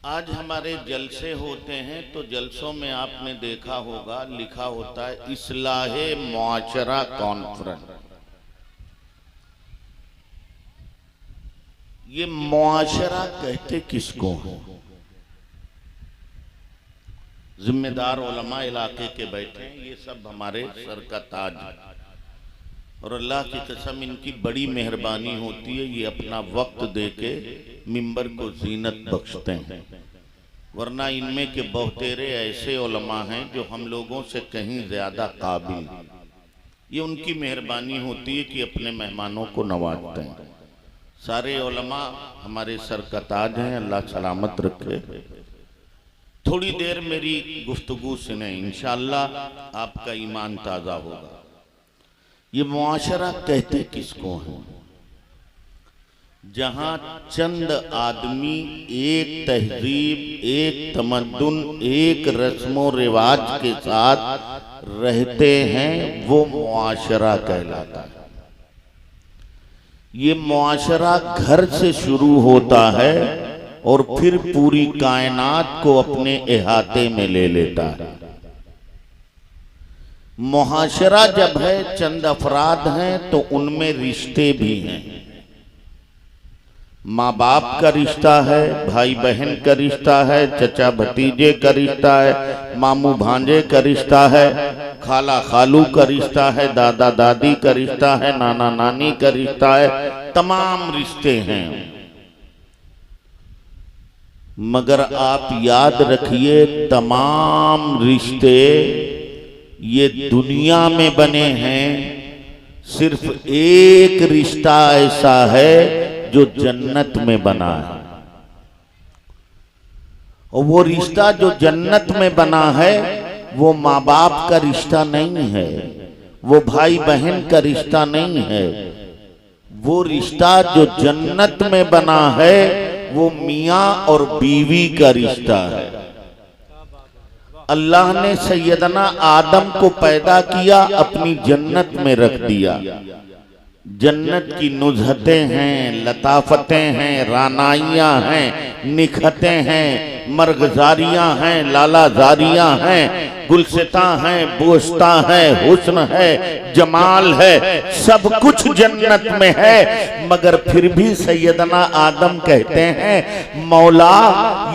आज हमारे जलसे होते हैं तो जलसों में आपने देखा होगा लिखा होता है इस्लाहे मुआशरा कॉन्फ्रेंस। ये मुआशरा कहते किसको हैं? जिम्मेदार उलमा इलाके के बैठे हैं, ये सब हमारे सर का ताज है और अल्लाह की कसम इनकी बड़ी मेहरबानी होती है। ये अपना वक्त देके मिंबर को जीनत बख्शते हैं, वरना इनमें के बहुतेरे ऐसे उलमा हैं जो हम लोगों से कहीं ज्यादा काबिल। ये उनकी मेहरबानी होती है कि अपने मेहमानों को नवाजते हैं। सारे उलमा हमारे सर का ताज हैं, अल्लाह सलामत रखे। थोड़ी देर मेरी गुफ्तगू सुने, इंशाअल्लाह आपका ईमान ताज़ा होगा। ये मुआशरा कहते किसको हैं? जहां चंद आदमी एक तहजीब, एक तमद्दुन, एक रस्मो रिवाज के साथ रहते हैं, वो मुआशरा कहलाता है। ये मुआशरा घर से शुरू होता है और फिर पूरी कायनात को अपने इहाते में ले लेता है। मुआशरा जब है, चंद अफराद हैं तो उनमें रिश्ते भी हैं। माँ बाप का रिश्ता है, भाई बहन का रिश्ता है, चचा भतीजे का रिश्ता है, मामू भांजे का रिश्ता है, खाला खालू का रिश्ता है, दादा दादी का रिश्ता है, नाना नानी का रिश्ता है। तमाम रिश्ते हैं, मगर आप याद रखिए तमाम रिश्ते ये दुनिया में बने हैं। सिर्फ एक रिश्ता ऐसा है जो जन्नत में बना है, और वो रिश्ता जो जन्नत में बना है वो माँ बाप का रिश्ता नहीं है, वो भाई बहन का रिश्ता नहीं है। वो रिश्ता जो जन्नत में बना है वो मियाँ और बीवी का रिश्ता है। अल्लाह ने सैयदना आदम को पैदा किया, अपनी जन्नत में रख दिया। जन्नत की नुज़हतें हैं, लताफतें हैं, रानाइयाँ हैं, निखतें हैं, मर्गजारियाँ हैं, लालाजारियाँ हैं, गुलसिता हैं, बोस्ता है, हुस्न है, जमाल है, सब कुछ जन्नत में है। मगर फिर भी सैयदना आदम कहते हैं मौला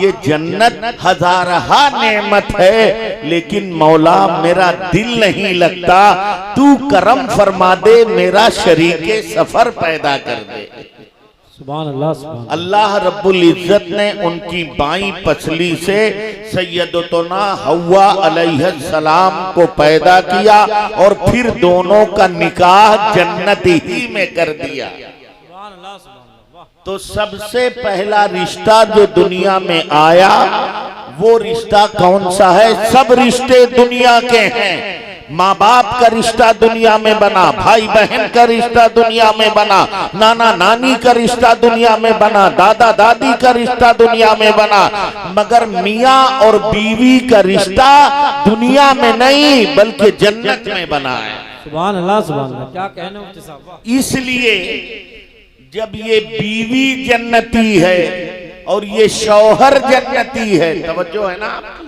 ये जन्नत हजारहा नेमत है, लेकिन मौला मेरा दिल नहीं लगता, तू करम फरमा दे, मेरा शरीके सफर पैदा कर दे। सुभान अल्लाह, सुभान अल्लाह। अल्लाह रब्बुल इज्जत ने उनकी बाईं पसली से सैयदतुना हव्वा अलैहिस्सलाम को पैदा किया और फिर दोनों का निकाह जन्नत ही में कर दिया। सुभान अल्लाह, सुभान अल्लाह। तो सबसे पहला रिश्ता जो दुनिया में आया वो रिश्ता कौन सा है? सब रिश्ते दुनिया के हैं। माँ बाप का रिश्ता दुनिया में बना, भाई बहन का रिश्ता दुनिया में बना, नाना नानी का रिश्ता दुनिया में बना, दादा दादी का रिश्ता दुनिया में बना, मगर मियाँ और बीवी का रिश्ता दुनिया में नहीं बल्कि जन्नत में बना है। सुभान अल्लाह, सुभान अल्लाह। क्या कहने मुफ्ती साहब। इसलिए जब ये बीवी जन्नती है और ये शौहर जन्नती है, तवज्जो है ना आपकी,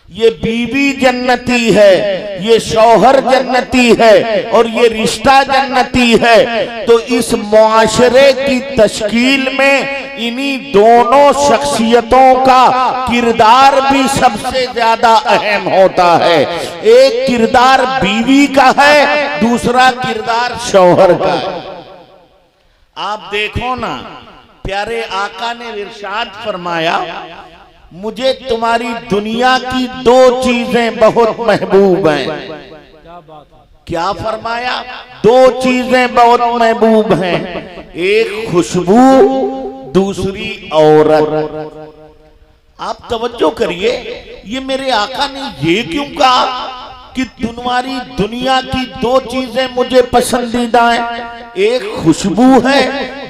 ये बीवी जन्नती है, ये शौहर जन्नती है और ये रिश्ता जन्नती है, तो इस मुआशरे की तश्कील में इन्हीं दोनों शख्सियतों का किरदार भी सबसे ज्यादा अहम होता है। एक किरदार बीवी का है, दूसरा किरदार शौहर का है। आप देखो ना, प्यारे आका ने इरशाद फरमाया मुझे तुम्हारी दुनिया की दो चीजें बहुत महबूब हैं। क्या बात है। क्या फरमाया? दो चीजें बहुत महबूब हैं, एक खुशबू, दूसरी औरत। आप तवज्जो करिए, ये मेरे आका ने ये क्यों कहा कि तुम्हारी दुनिया की दो चीजें मुझे पसंदीदा हैं? एक खुशबू है,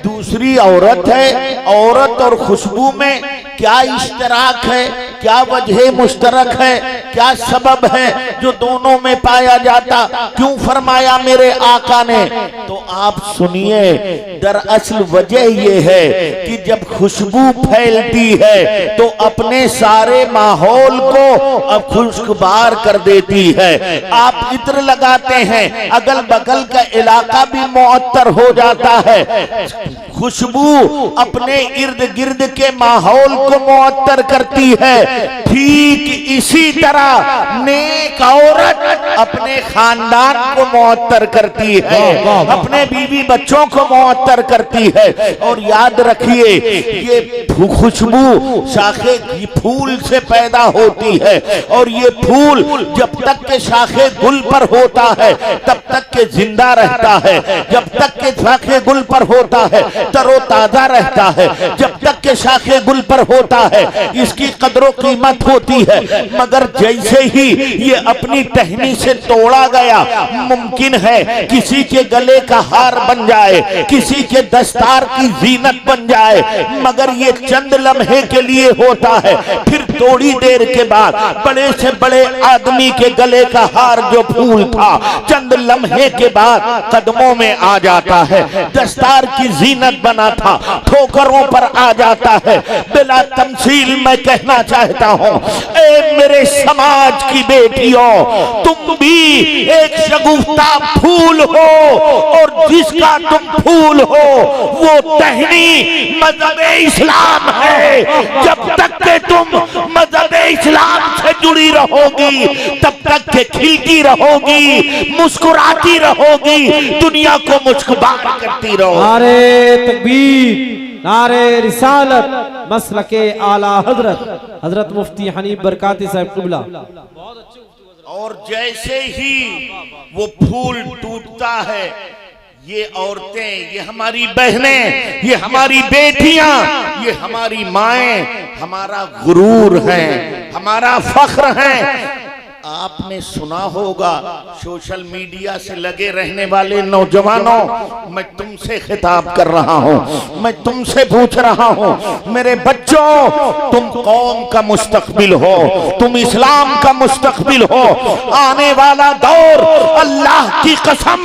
दूसरी औरत है। औरत और खुशबू में क्या इश्तराक है, क्या वजह मुश्तरक है? क्या सबब है जो दोनों में पाया जाता, क्यों फरमाया मेरे आका ने? तो आप सुनिए, दरअसल वजह ये है कि जब खुशबू फैलती है तो अपने सारे माहौल को अब खुशगवार कर देती है। आप इत्र लगाते हैं, अगल बगल का इलाका भी मुअत्तर हो जाता है। खुशबू अपने इर्द गिर्द के माहौल को मुअत्तर करती है। ठीक इसी तरह नेक औरत अपने खानदान को मुअत्तर करती है, अपने बीवी बच्चों को मुअत्तर करती है। और याद रखिए, ये खुशबू शाखे फूल से पैदा होती है, और ये फूल जब तक के शाखे गुल पर होता है तब तक के जिंदा रहता है, जब तक के शाखे गुल पर होता है तरोताजा रहता है, जब तक के शाखे गुल पर होता है इसकी कदरों कीमत होती है। मगर जैसे ही ये अपनी टहनी से तोड़ा गया, मुमकिन है किसी के गले का हार बन जाए, किसी के दस्तार की जीनत बन जाए, मगर ये चंद लम्हे के लिए होता है। फिर थोड़ी देर के बाद बड़े से बड़े आदमी के गले का हार जो फूल था, चंद लम्हे के बाद कदमों में आ जाता है। दस्तार की जीनत बना था, ठोकरों पर आ जाता है। बिला तमसील मैं कहना चाहता हूँ, ए मेरे समाज की बेटियों, तुम भी एक शगुफ्ता फूल हो, और जिसका तुम फूल हो वो टहनी मजहब इस्लाम है। जब तक के तुम मजहब इस्लाम से जुड़ी रहोगी तब तक के खिलती रहोगी, मुस्कुराती रहोगी, दुनिया को मुस्कुराती करती रहो। नारे तकबीर, नारे रिसालत, मसलके आला हजरत हजरत मुफ्ती हनीफ बरकाती साहब कुबला। और जैसे ही वो फूल टूटता है, ये औरतें, ये हमारी बहनें, ये हमारी बेटियां, ये हमारी माएं हमारा गुरूर हैं, हमारा फख्र हैं। आपने सुना होगा, सोशल मीडिया से लगे रहने वाले नौजवानों, मैं तुमसे खिताब कर रहा हूं, मैं तुमसे पूछ रहा हूं, मेरे बच्चों, तुम कौम का मुस्तकबिल हो, तुम इस्लाम का मुस्तकबिल हो। आने वाला दौर, अल्लाह की कसम,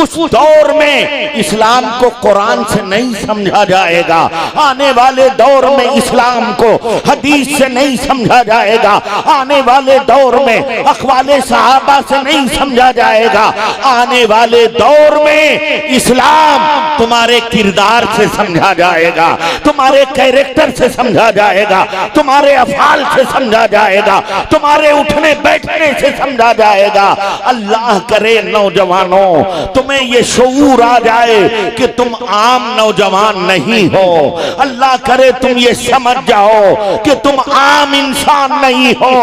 उस दौर में इस्लाम को कुरान से नहीं समझा जाएगा, आने वाले दौर में इस्लाम को हदीस से नहीं समझा जाएगा, आने वाले दौर में अखवाले सहाबा से नहीं समझा जाएगा, आने वाले दौर में इस्लाम तुम्हारे किरदार से समझा जाएगा, तुम्हारे कैरेक्टर से समझा जाएगा, तुम्हारे अफाल से समझा जाएगा, तुम्हारे उठने बैठने से समझा जाएगा। अल्लाह करे नौजवानों, तुम्हें ये शऊर आ जाए कि तुम आम नौजवान नहीं हो। अल्लाह करे तुम ये समझ जाओ कि तुम आम इंसान नहीं हो,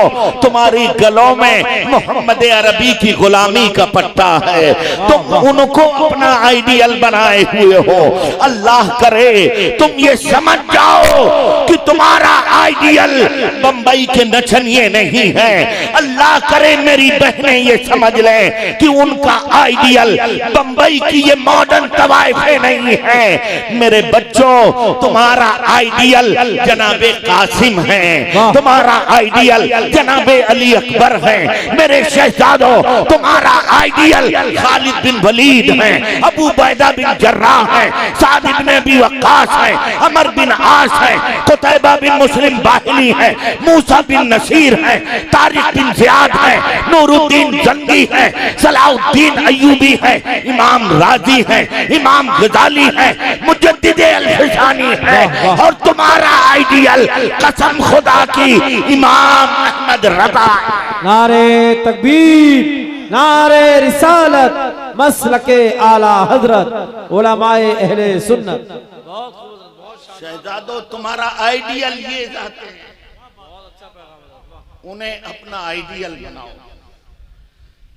तुम्हारी गलों में मोहम्मद अरबी की गुलामी का पट्टा है, तुम उनको अपना आइडियल बनाए हुए हो। अल्लाह करे तुम ये समझ जाओ कि तुम्हारा आइडियल बंबई के नचनिए नहीं है। अल्लाह करे मेरी बहनें ये समझ लें कि उनका आइडियल बंबई की ये मॉडर्न तवाइफे नहीं है। मेरे बच्चों, तुम्हारा आइडियल जनाबे कासिम है, तुम्हारा आइडियल जनाबे अली अकबर है। मेरे शहजादों, तुम्हारा आइडियल खालिद बिन वलीद है, अबू बैदा बिन जर्राह है, साद इब्न अबी वक्कास है, अमर बिन आस है, कुतैबा बिन मुस्लिम बाहिली है, मूसा बिन नसीर है, तारिक बिन ज़ियाद है, नूरुद्दीन जंगी है, सलाउद्दीन अय्यूबी है, इमाम राजी है, इमाम गजाली है, मुजद्दिद अल-फिसानी है। और तुम्हारा आइडियल कसम खुदा की इमाम अहमद रज़ा। नारे तकबीर, नारे रिसालत, मसलके आला हजरत उलमाए अहले सुन्नत। शहजादों, तुम्हारा आइडियल ये चाहते हैं, उन्हें अपना आइडियल बनाओ,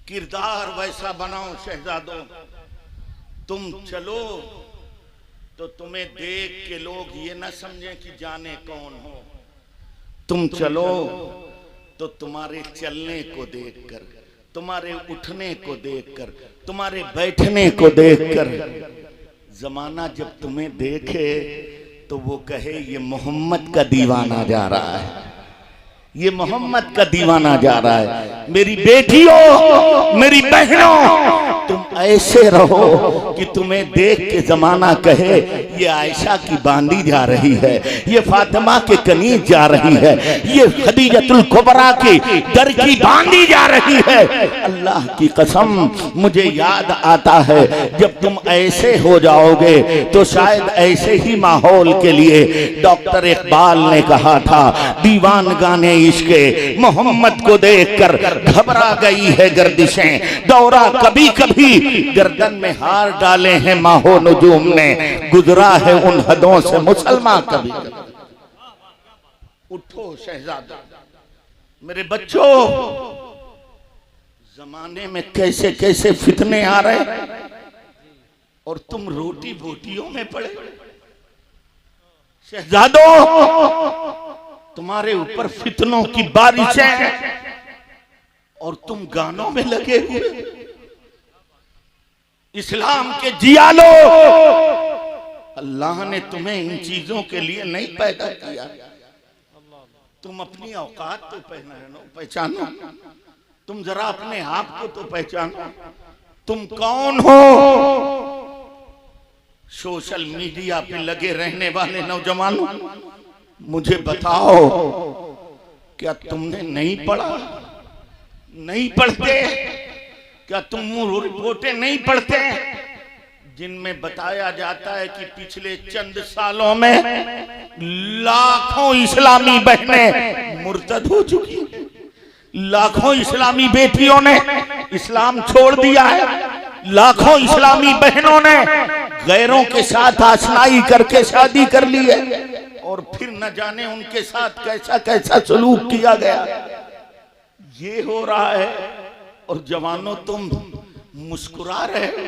किरदार वैसा बनाओ। शहजादों, तुम चलो तो तुम्हें देख के लोग ये ना समझें कि जाने कौन हो। तुम चलो तो तुम्हारे चलने को देखकर, तुम्हारे उठने को देखकर, तुम्हारे बैठने को देखकर जमाना जब तुम्हें देखे तो वो कहे ये मोहम्मद का दीवाना जा रहा है, ये मोहम्मद का दीवाना जा रहा है। मेरी बेटियों, मेरी बहनों, तुम ऐसे रहो कि तुम्हें देख के जमाना कहे ये आयशा की बांदी जा रही है, ये फातिमा के कनीज जा रही है, ये खदीजतुल कुबरा की दर की बांदी जा रही है। अल्लाह की कसम मुझे याद आता है जब तुम ऐसे हो जाओगे तो शायद ऐसे ही माहौल के लिए डॉक्टर इकबाल ने कहा था, दीवान गाने इश्के मोहम्मद को देखकर घबरा गई है गर्दिशें, दौरा कभी कभी गर्दन में हार डाले हैं माहो नजूम ने, गुजरा है उन हदों से मुसलमान कभी कभी। उठो शहजादा, मेरे बच्चों, जमाने में कैसे कैसे फितने आ रहे और तुम रोटी बोटियों में पड़े। शहजादों, तुम्हारे ऊपर फितनों की बारिशें और तुम गानों में लगे हुए। इस्लाम के जियालो, अल्लाह ने तुम्हें इन चीजों के लिए नहीं पैदा किया। तुम अपनी औकात तो पहचानो, तुम जरा अपने आप को तो पहचानो, तुम कौन हो। सोशल मीडिया पे लगे रहने वाले नौजवानों, मुझे बताओ, क्या तुमने नहीं पढ़ा? नहीं पढ़ते क्या? तुम रिपोर्टें नहीं पढ़ते जिनमें बताया जाता है कि पिछले चंद सालों में लाखों इस्लामी बहनें मुर्तद हो चुकी, लाखों इस्लामी बेटियों ने इस्लाम छोड़ दिया है, लाखों इस्लामी बहनों ने गैरों के साथ आशनाई करके शादी कर ली है और फिर न जाने उनके साथ कैसा कैसा सलूक किया गया। ये हो रहा है और जवानों तुम मुस्कुरा रहे हो।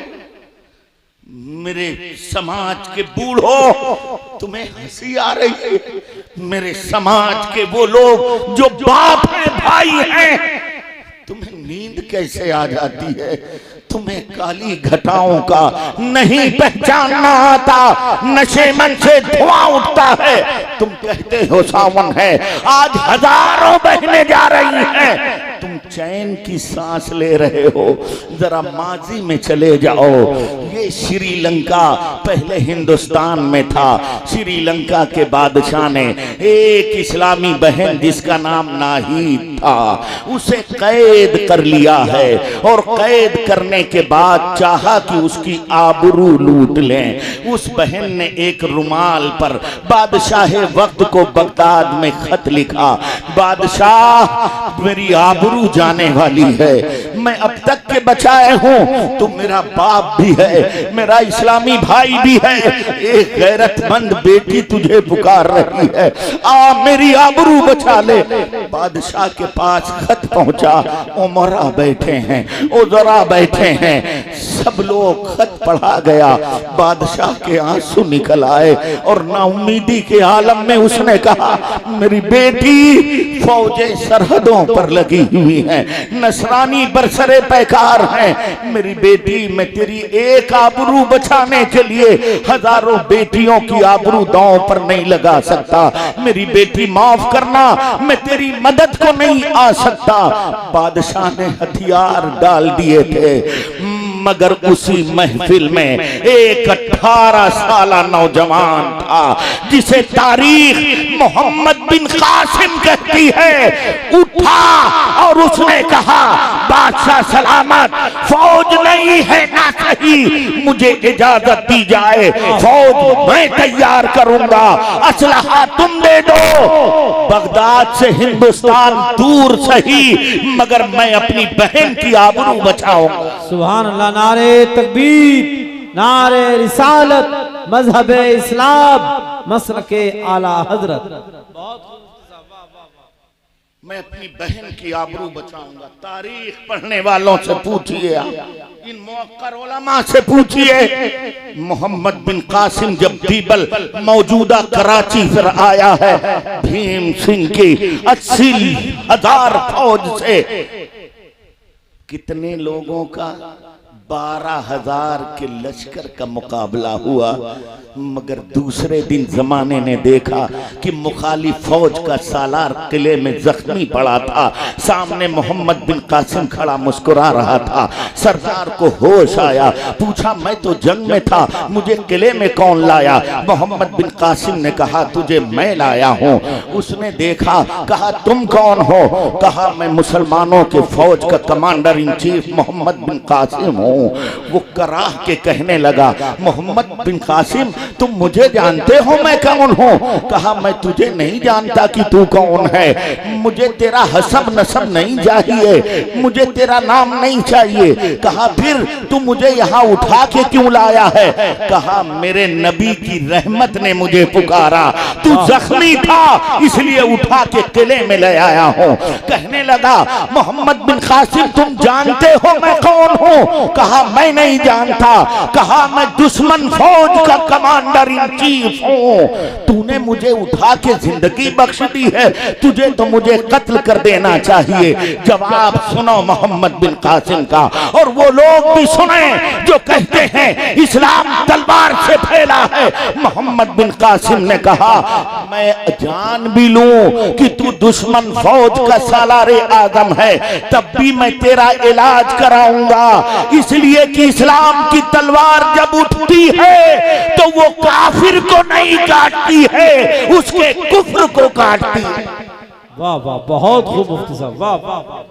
मेरे समाज के बूढ़ों, तुम्हें हंसी आ रही है। मेरे समाज के वो लोग जो बाप हैं, भाई हैं, तुम्हें नींद कैसे आ जाती है? तुम्हें काली घटाओं का नहीं पहचानना आता, नशे मन से धुआं उठता है। तुम कहते हो सावन है, आज हजारों बहनें जा रही हैं, तुम चैन की सांस ले रहे हो। जरा माजी में चले जाओ। ये श्रीलंका पहले हिंदुस्तान में था। श्रीलंका के बादशाह ने एक इस्लामी बहन जिसका नाम नाहीद था, उसे कैद कर लिया है और कैद करने के बाद चाहा कि उसकी आबरू लूट लें। उस बहन ने एक रुमाल पर बादशाह वक्त को बगदाद में खत लिखा, बादशाह मेरी आबरू जाने वाली है, मैं अब तक के बचाए हूँ, तुम मेरा बाप भी है, मेरा इस्लामी भाई भी है, एक गैरतमंद बेटी तुझे पुकार रही है, आ मेरी आबरू बचा ले। बादशाह के पास खत पहुंचा, उमरा बैठे हैं, उजरा बैठे हैं, सब लोग खत पढ़ा गया। बादशाह के आंसू निकल आए और नाउमीदी के आलम में उसने कहा, मेरी बेटी फौजें सरहदों पर लगी हुई हैं, नसरानी बरसरे पैकार हैं, मेरी बेटी मैं तेरी एक आबरू बचाने के लिए हजारों बेटियों की आबरू दांव पर नहीं लगा सकता। मेरी बेटी माफ करना, मैं तेरी मदद को नहीं आ सकता। बादशाह ने हथियार डाल दिए थे, मगर उसी महफिल में एक 18 साला नौजवान था जिसे तारीख मोहम्मद बिन कासिम कहती है। उठा और उसने कहा, बादशाह सलामत, फौज नहीं है ना सही, मुझे इजाजत दी जाए, फौज मैं तैयार करूंगा, असलहा तुम दे दो। बगदाद से हिंदुस्तान दूर सही, मगर मैं अपनी बहन की आबरू बचाऊंगा। सुभान अल्लाह। नारे तकबीर, नारे रिसालत, मजहब इस्लाम, मसलके आला हजरत। मैं अपनी बहन की आबरू बचाऊंगा। तारीख पढ़ने वालों से पूछिए, इन मुअक्कर उलमा से पूछिए, मोहम्मद बिन कासिम जब बीबल मौजूदा कराची पर आया है, भीम सिंह की 80,000 फौज से कितने लोगों का 12,000 के लश्कर का मुकाबला हुआ, मगर दूसरे दिन जमाने ने देखा कि मुखालिफ फौज का सालार किले में जख्मी पड़ा था। सामने मोहम्मद बिन कासिम खड़ा मुस्कुरा रहा था। सरदार को होश आया, पूछा मैं तो जंग में था, मुझे किले में कौन लाया? मोहम्मद बिन कासिम ने कहा तुझे मैं लाया हूँ। उसने देखा, कहा तुम कौन हो? कहा मैं मुसलमानों के फौज का कमांडर इन चीफ मोहम्मद बिन कासिम हूँ। वो कराह के कहने लगा, मोहम्मद बिन कासिम तुम मुझे जानते हो मैं कौन हूँ? कहा मैं तुझे नहीं जानता कि तू कौन है, मुझे तेरा हसब नसब नहीं चाहिए, मुझे तेरा नाम नहीं चाहिए। कहा फिर तू मुझे यहाँ उठा के क्यों लाया है? कहा मेरे नबी की रहमत ने मुझे पुकारा, तू जख्मी था इसलिए उठा के किले में ले आया हूँ। कहने लगा मोहम्मद बिन कासिम तुम जानते हो मैं कौन हूँ? कहा मैं नहीं जानता। कहा मैं दुश्मन फौज का कमांडर इन चीफ हूँ, तूने मुझे उठा के जिंदगी बख्श दी है, तुझे तो मुझे कत्ल कर देना चाहिए। जवाब सुनो मोहम्मद बिन कासिम का, और वो लोग भी सुने जो कहते हैं इस्लाम तलवार से फैला है। मोहम्मद बिन कासिम ने कहा मैं जान भी लूं कि तू दुश्मन फौज का सालारे आदम है, तब भी मैं तेरा इलाज कराऊंगा, इसलिए कि इस्लाम की तलवार जब उठती है तो वो काफिर को नहीं काटती है, उसके कुफ्र को काटती है। वाह वाह, बहुत खूब मुफ्ती साहब, वाह वाह वाह।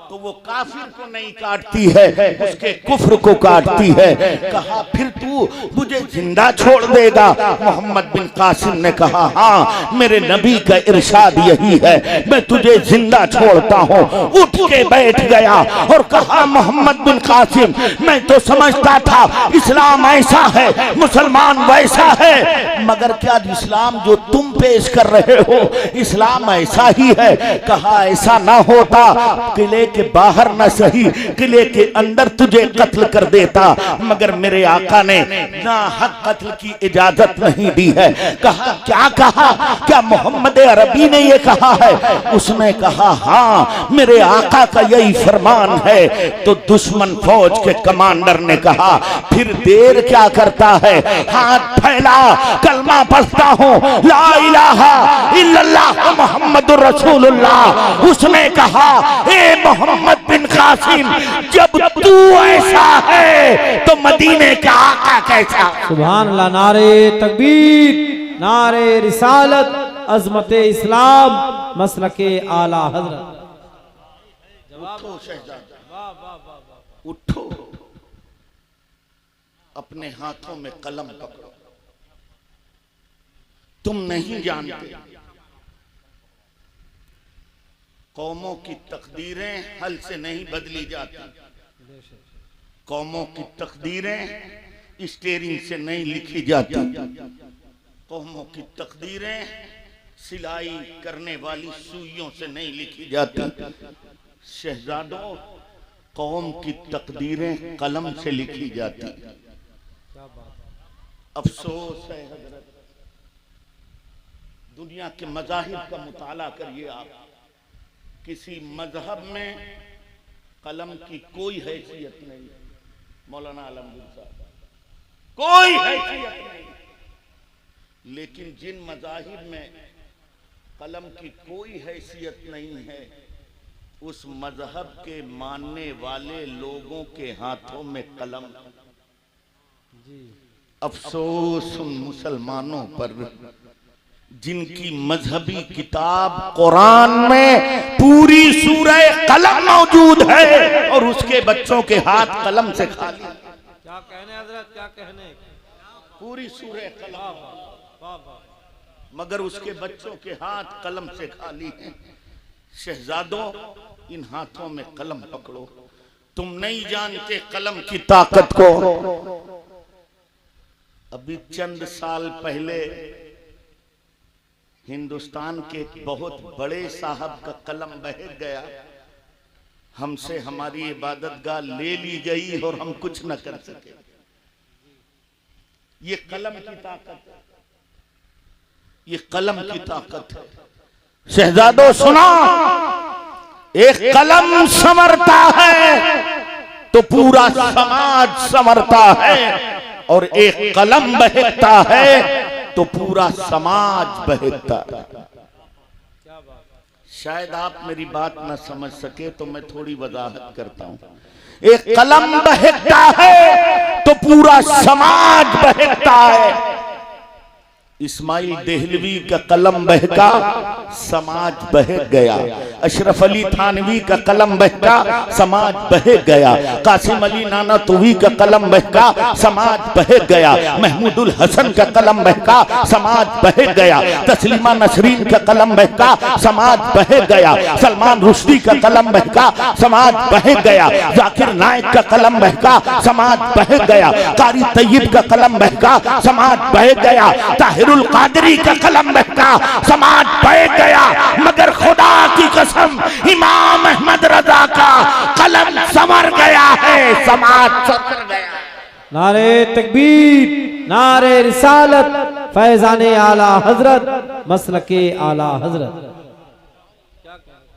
तो वो काफिर को नहीं काटती है, उसके कुफ्र को काटती है। कहा फिर तू मुझे जिंदा छोड़ देगा? मोहम्मद बिन कासिम ने कहा हाँ, मेरे नबी का इरशाद यही है, मैं तुझे जिंदा छोड़ता हूँ। उठ के बैठ गया और कहा मोहम्मद बिन कासिम मैं तो समझता था इस्लाम ऐसा है, मुसलमान वैसा है, मगर क्या इस्लाम जो तुम पेश कर रहे हो इस्लाम ऐसा ही है? कहा ऐसा ना होता किले के बाहर न सही किले के अंदर तुझे कत्ल कर देता, मगर मेरे आका ने ना हक कत्ल की इजाजत नहीं दी है। कहा क्या कहा? क्या मोहम्मद अरबी ने ये कहा है? उसने कहा हाँ, मेरे आका का यही फरमान है। तो दुश्मन फौज के कमांडर ने कहा फिर देर क्या करता है, हाथ फैला, कलमा पढ़ता हूँ, ला इलाहा इल्लल्लाह मुहम्मदुर रसूलुल्लाह। उसने कहा ए मोहम्मद बिन कासिम जब तू ऐसा है तो मदीने का आका कैसा? सुभान अल्लाह, नारे तकबीर, नारे रिसालत, अजमत इस्लाम, मसलके आला हजरत। उठो शहजादा, उठो, अपने हाथों में कलम पकड़ो। तुम नहीं जानते कौमों की तकदीरें हल से नहीं बदली जाती, कौमों की तकदीरें स्टीयरिंग से नहीं लिखी जाती, कौमों की तकदीरें सिलाई करने वाली सुइयों से नहीं लिखी जाती। शहजादों, कौम की तकदीरें कलम से लिखी जाती। अफसोस है हजरत, दुनिया के मज़ाहिब का मुताला करिए आप, किसी मजहब में कलम की कोई हैसियत नहीं। मौलाना आलमगीर साहब, कोई हैसियत नहीं। लेकिन जिन मज़ाहिब में कलम की कोई हैसियत नहीं है, उस मजहब के मानने वाले लोगों के हाथों में कलम। अफसोस उन मुसलमानों पर जिनकी मजहबी किताब कुरान में पूरी सूरह कलम मौजूद है और उसके बच्चों के हाथ कलम से खाली। क्या कहने हजरत, क्या कहने, पूरी सूरह कलम, मगर उसके बच्चों के हाथ कलम से खाली हैं। शहजादों, इन हाथों में कलम पकड़ो। तुम नहीं जानते कलम की ताकत को। अभी चंद साल पहले हिंदुस्तान के एक बहुत बड़े साहब का कलम बह गया, हमसे हमारी इबादतगाह ले ली गई और हम कुछ न कर सके। ये कलम की ताकत है, ये कलम की ताकत है। शहजादों सुना, एक कलम संवरता है तो पूरा समाज संवरता है, और एक कलम बहकता है तो पूरा समाज बहकता है। शायद आप मेरी बात न समझ सके तो मैं थोड़ी वजाहत करता हूं। एक कलम बहकता है तो पूरा समाज बहकता है। इस्माइल देहलवी का कलम बहका, समाज बहक गया। अशरफ अली थानवी का कलम बहका, समाज बहक गया। कासिम अली नानातवी का कलम बहका, समाज बहक गया। महमूदुल हसन का कलम बहका, समाज बहक गया। तस्लीमा नसरीन का कलम बहका, समाज बहक गया। सलमान रुश्दी का कलम बहका, समाज बहक गया। जाकिर नाइक का कलम बहका, समाज बहक गया। कारी तैयब का कलम बहका, समाज बहक गया। ताहिरुल कादरी का कलम बहका, समाज बहक गया। मगर खुदा की कसम इमाम अहमद रजा का कलम संवर गया है, समाज संवर गया। नारे तकबीर, नारे रिसालत, फैजाने आला हजरत, मसलके आला हजरत।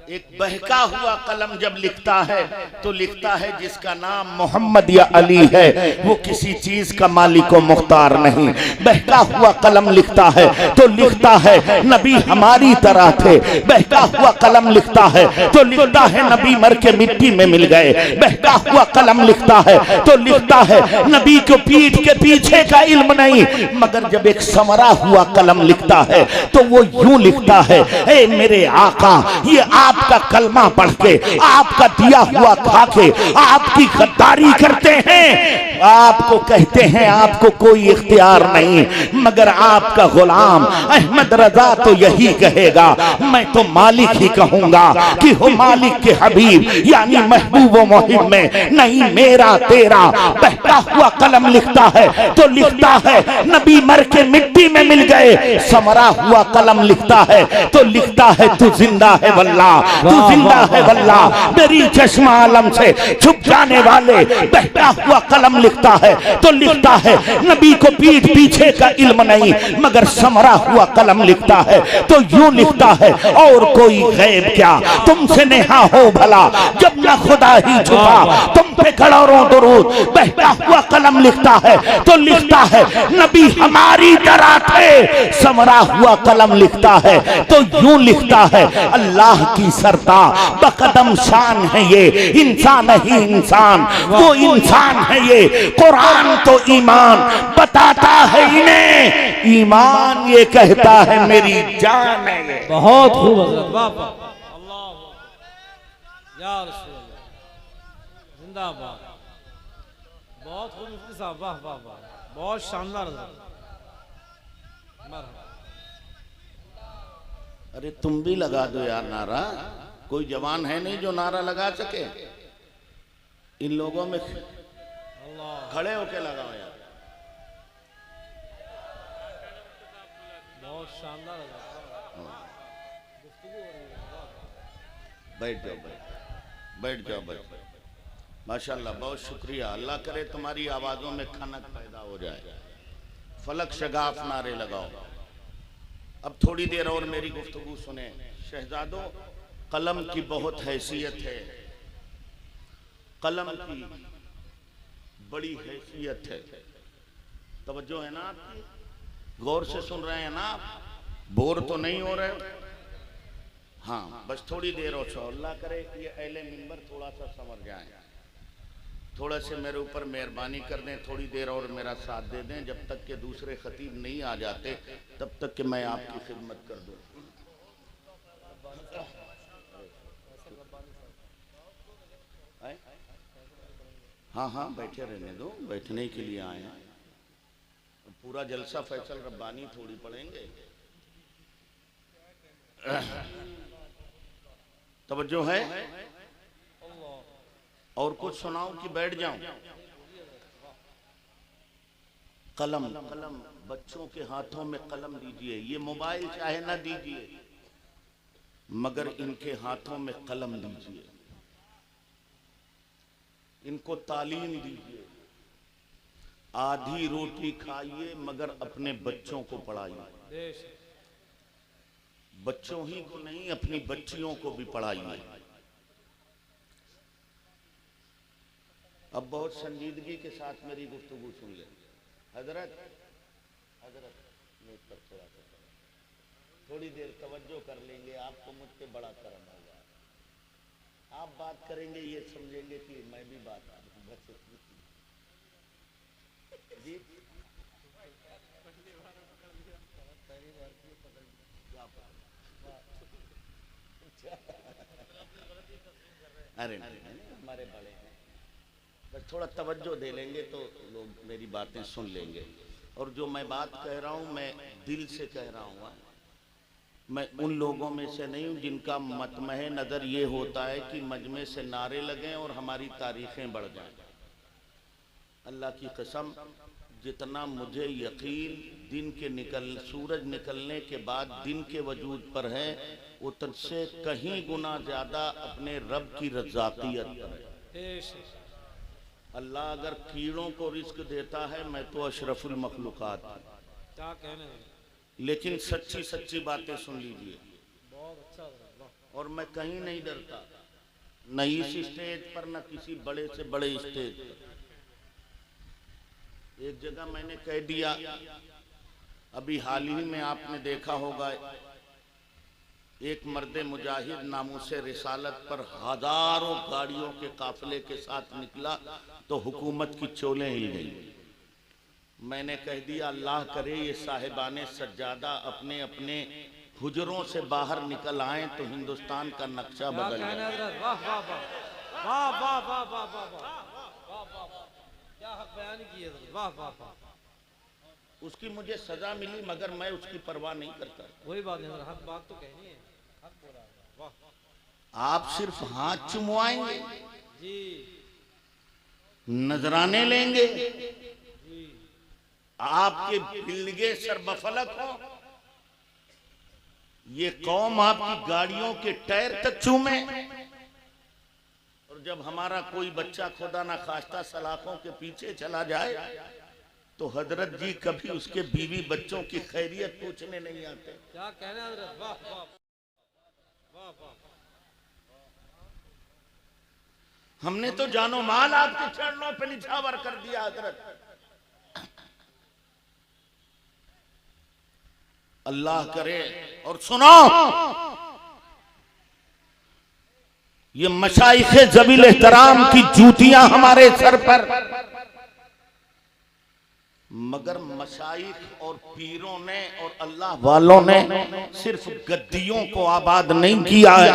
एक बहका हुआ कलम जब लिखता है तो लिखता है जिसका नाम मोहम्मद या अली है, वो किसी चीज का मालिक व मुख्तार नहीं। बहका हुआ कलम लिखता है तो लिखता है नबी हमारी तरह थे। बहका हुआ कलम लिखता है तो लिखता है नबी मर के मिट्टी में मिल गए। बहका हुआ कलम लिखता है तो लिखता है नबी को पीठ के पीछे का इल्म नहीं। मगर जब एक संवरा हुआ कलम लिखता है तो वो यूं लिखता है, ए मेरे आका, ये आपका कलमा पढ़ के, आपका दिया हुआ खा के आपकी गद्दारी करते हैं। आपको कहते हैं आपको कोई इख्तियार नहीं, मगर आपका गुलाम अहमद रजा तो यही कहेगा, मैं तो मालिक ही कहूंगा कि हो मालिक के हबीब यानी महबूब व मुहिब में नहीं मेरा तेरा। बहका हुआ कलम लिखता है तो लिखता है नबी मर के मिट्टी में मिल गए। समरा हुआ कलम लिखता है तो लिखता है तू जिंदा है वल्लाह, तू जिंदा है वल्लाह, मेरी चश्मा आलम से छुप जाने वाले। बहका हुआ कलम लिखता है तो लिखता है नबी को पीठ पीछे का इल्म नहीं। मगर समरा हुआ कलम लिखता है तो यूं लिखता है, और कोई गैब क्या तुमसे नेहा हो भला, जब न खुदा ही छुपा तुम पे करोड़ों दुरूद। बहका हुआ कलम लिखता है तो लिखता है नबी हमारी तरह थे। समरा हुआ कलम लिखता है तो यूं लिखता है, अल्लाह की सरता बकदम शान है ये, इंसान ही इंसान, वो इंसान है ये। कुरान तो ईमान बताता है इन्हें, ईमान ये कहता है मेरी जान है ये। बहुत खूब हजरत, वाह वाह, अल्लाह या रसूल अल्लाह, जिंदाबाद। बहुत खूब मुफ्ती साहब, वाह वाह वाह, बहुत शानदार हजरत। अरे तुम भी लगा दो यार नारा, कोई जवान है नहीं जो नारा लगा सके। इन लोगों में खड़े होके लगाओ यार। बहुत शानदार है। बैठ जाओ, बैठ जाओ, बैठ जाओ। माशाल्लाह, बहुत शुक्रिया। अल्लाह करे तुम्हारी आवाजों में खनक पैदा हो जाए। फलक शगाफ नारे लगाओ। अब थोड़ी देर और मेरी गुफ्तगू सुने। शहजादों, कलम की बहुत हैसियत है, कलम की बड़ी हैसियत है। तवज्जो है ना आपकी? गौर से सुन रहे हैं ना आप? बोर तो नहीं हो रहे? हाँ, बस थोड़ी देर और सो। अल्लाह करे कि ये अहले मिंबर थोड़ा सा संवर जाए, थोड़ा से मेरे ऊपर मेहरबानी कर दें, थोड़ी देर और मेरा साथ दे दें। जब तक के दूसरे खतीब नहीं आ जाते तब तक कि मैं आपकी खिदमत कर दूं। हाँ हाँ, बैठे रहने दो, बैठने के लिए आए हैं। पूरा जलसा फैसल रब्बानी थोड़ी पढ़ेंगे। तवज्जो है? और कुछ सुनाऊं कि बैठ जाऊं? कलम, कलम बच्चों के हाथों में कलम दीजिए। ये मोबाइल चाहे ना दीजिए, मगर इनके हाथों में कलम दीजिए, इनको तालीम दीजिए। आधी रोटी खाइए मगर अपने बच्चों को पढ़ाइए। बच्चों ही को नहीं, अपनी बच्चियों को भी पढ़ाइए। अब बहुत संजीदगी के साथ मेरी गुफ्तगू सुन ले। हजरत हजरत मेरे पर थोड़ी देर तवज्जो कर लेंगे, आपको मुझ पे बड़ा करम होगा। आप बात करेंगे ये समझेंगे कि मैं भी बात कर रहा हूँ। बस जी अरे नहीं, हमारे बड़े हैं, बस थोड़ा तवज्जो दे लेंगे तो लोग मेरी बातें सुन लेंगे। और जो मैं बात कह रहा हूँ मैं दिल से कह रहा हूँ। मैं उन लोगों में से नहीं हूँ जिनका मतमह नज़र ये होता है कि मजमे से नारे लगें और हमारी तारीखें बढ़ जाएं। अल्लाह की कसम, जितना मुझे यकीन दिन के सूरज निकलने के बाद दिन के वजूद पर है, उससे कहीं गुना ज़्यादा अपने रब की रज़ाकियत पर है। अल्लाह अगर कीड़ों को रिस्क देता है, मैं तो अशरफुल मखलूकात हूँ। क्या कहने, लेकिन सच्ची सच्ची बातें सुन लीजिए। बहुत अच्छा। और मैं कहीं नहीं डरता, न इस स्टेज पर न किसी बड़े से बड़े स्टेज पर। एक जगह मैंने कह दिया, अभी हाल ही में आपने देखा होगा, एक मर्द मुजाहिद नामूसे रिसालत पर हजारों गाड़ियों के काफिले के साथ निकला तो हुकूमत की चोलें हिल गई। मैंने कह दिया, अल्लाह करे ये साहिबाने सज्जादा अपने अपने हुजरों से बाहर निकल आए तो हिंदुस्तान का नक्शा बदल जाए। वाह वाह वाह वाह वाह वाह वाह वाह वाह, क्या हक बयान किए, वाह वाह वाह। उसकी मुझे सजा मिली मगर मैं उसकी परवाह नहीं करता। वही बात है, हक बात तो कहनी है, हक बोल रहा है। वाह, आप सिर्फ हाथ चुमवाएंगे जी, नजराने लेंगे, जी, आपके बिल्गे सरबफलक हो, ये कौम आपकी गाड़ियों के टायर तक चूमे। और जब हमारा कोई बच्चा खुदा ना खास्ता सलाखों के पीछे चला जाए तो हजरत जी कभी उसके बीवी बच्चों की खैरियत पूछने नहीं आते। क्या कहना हजरत, वाह वाह वाह वाह। हमने तो जानो माल आपके चरणों पे निछावर कर दिया हजरत। अल्लाह करे। और सुनो, ये मशाइखे जबील एहतराम की जूतियां हमारे सर पर, मगर मशाइख और पीरों ने और अल्लाह वालों ने सिर्फ गद्दियों को आबाद नहीं किया है,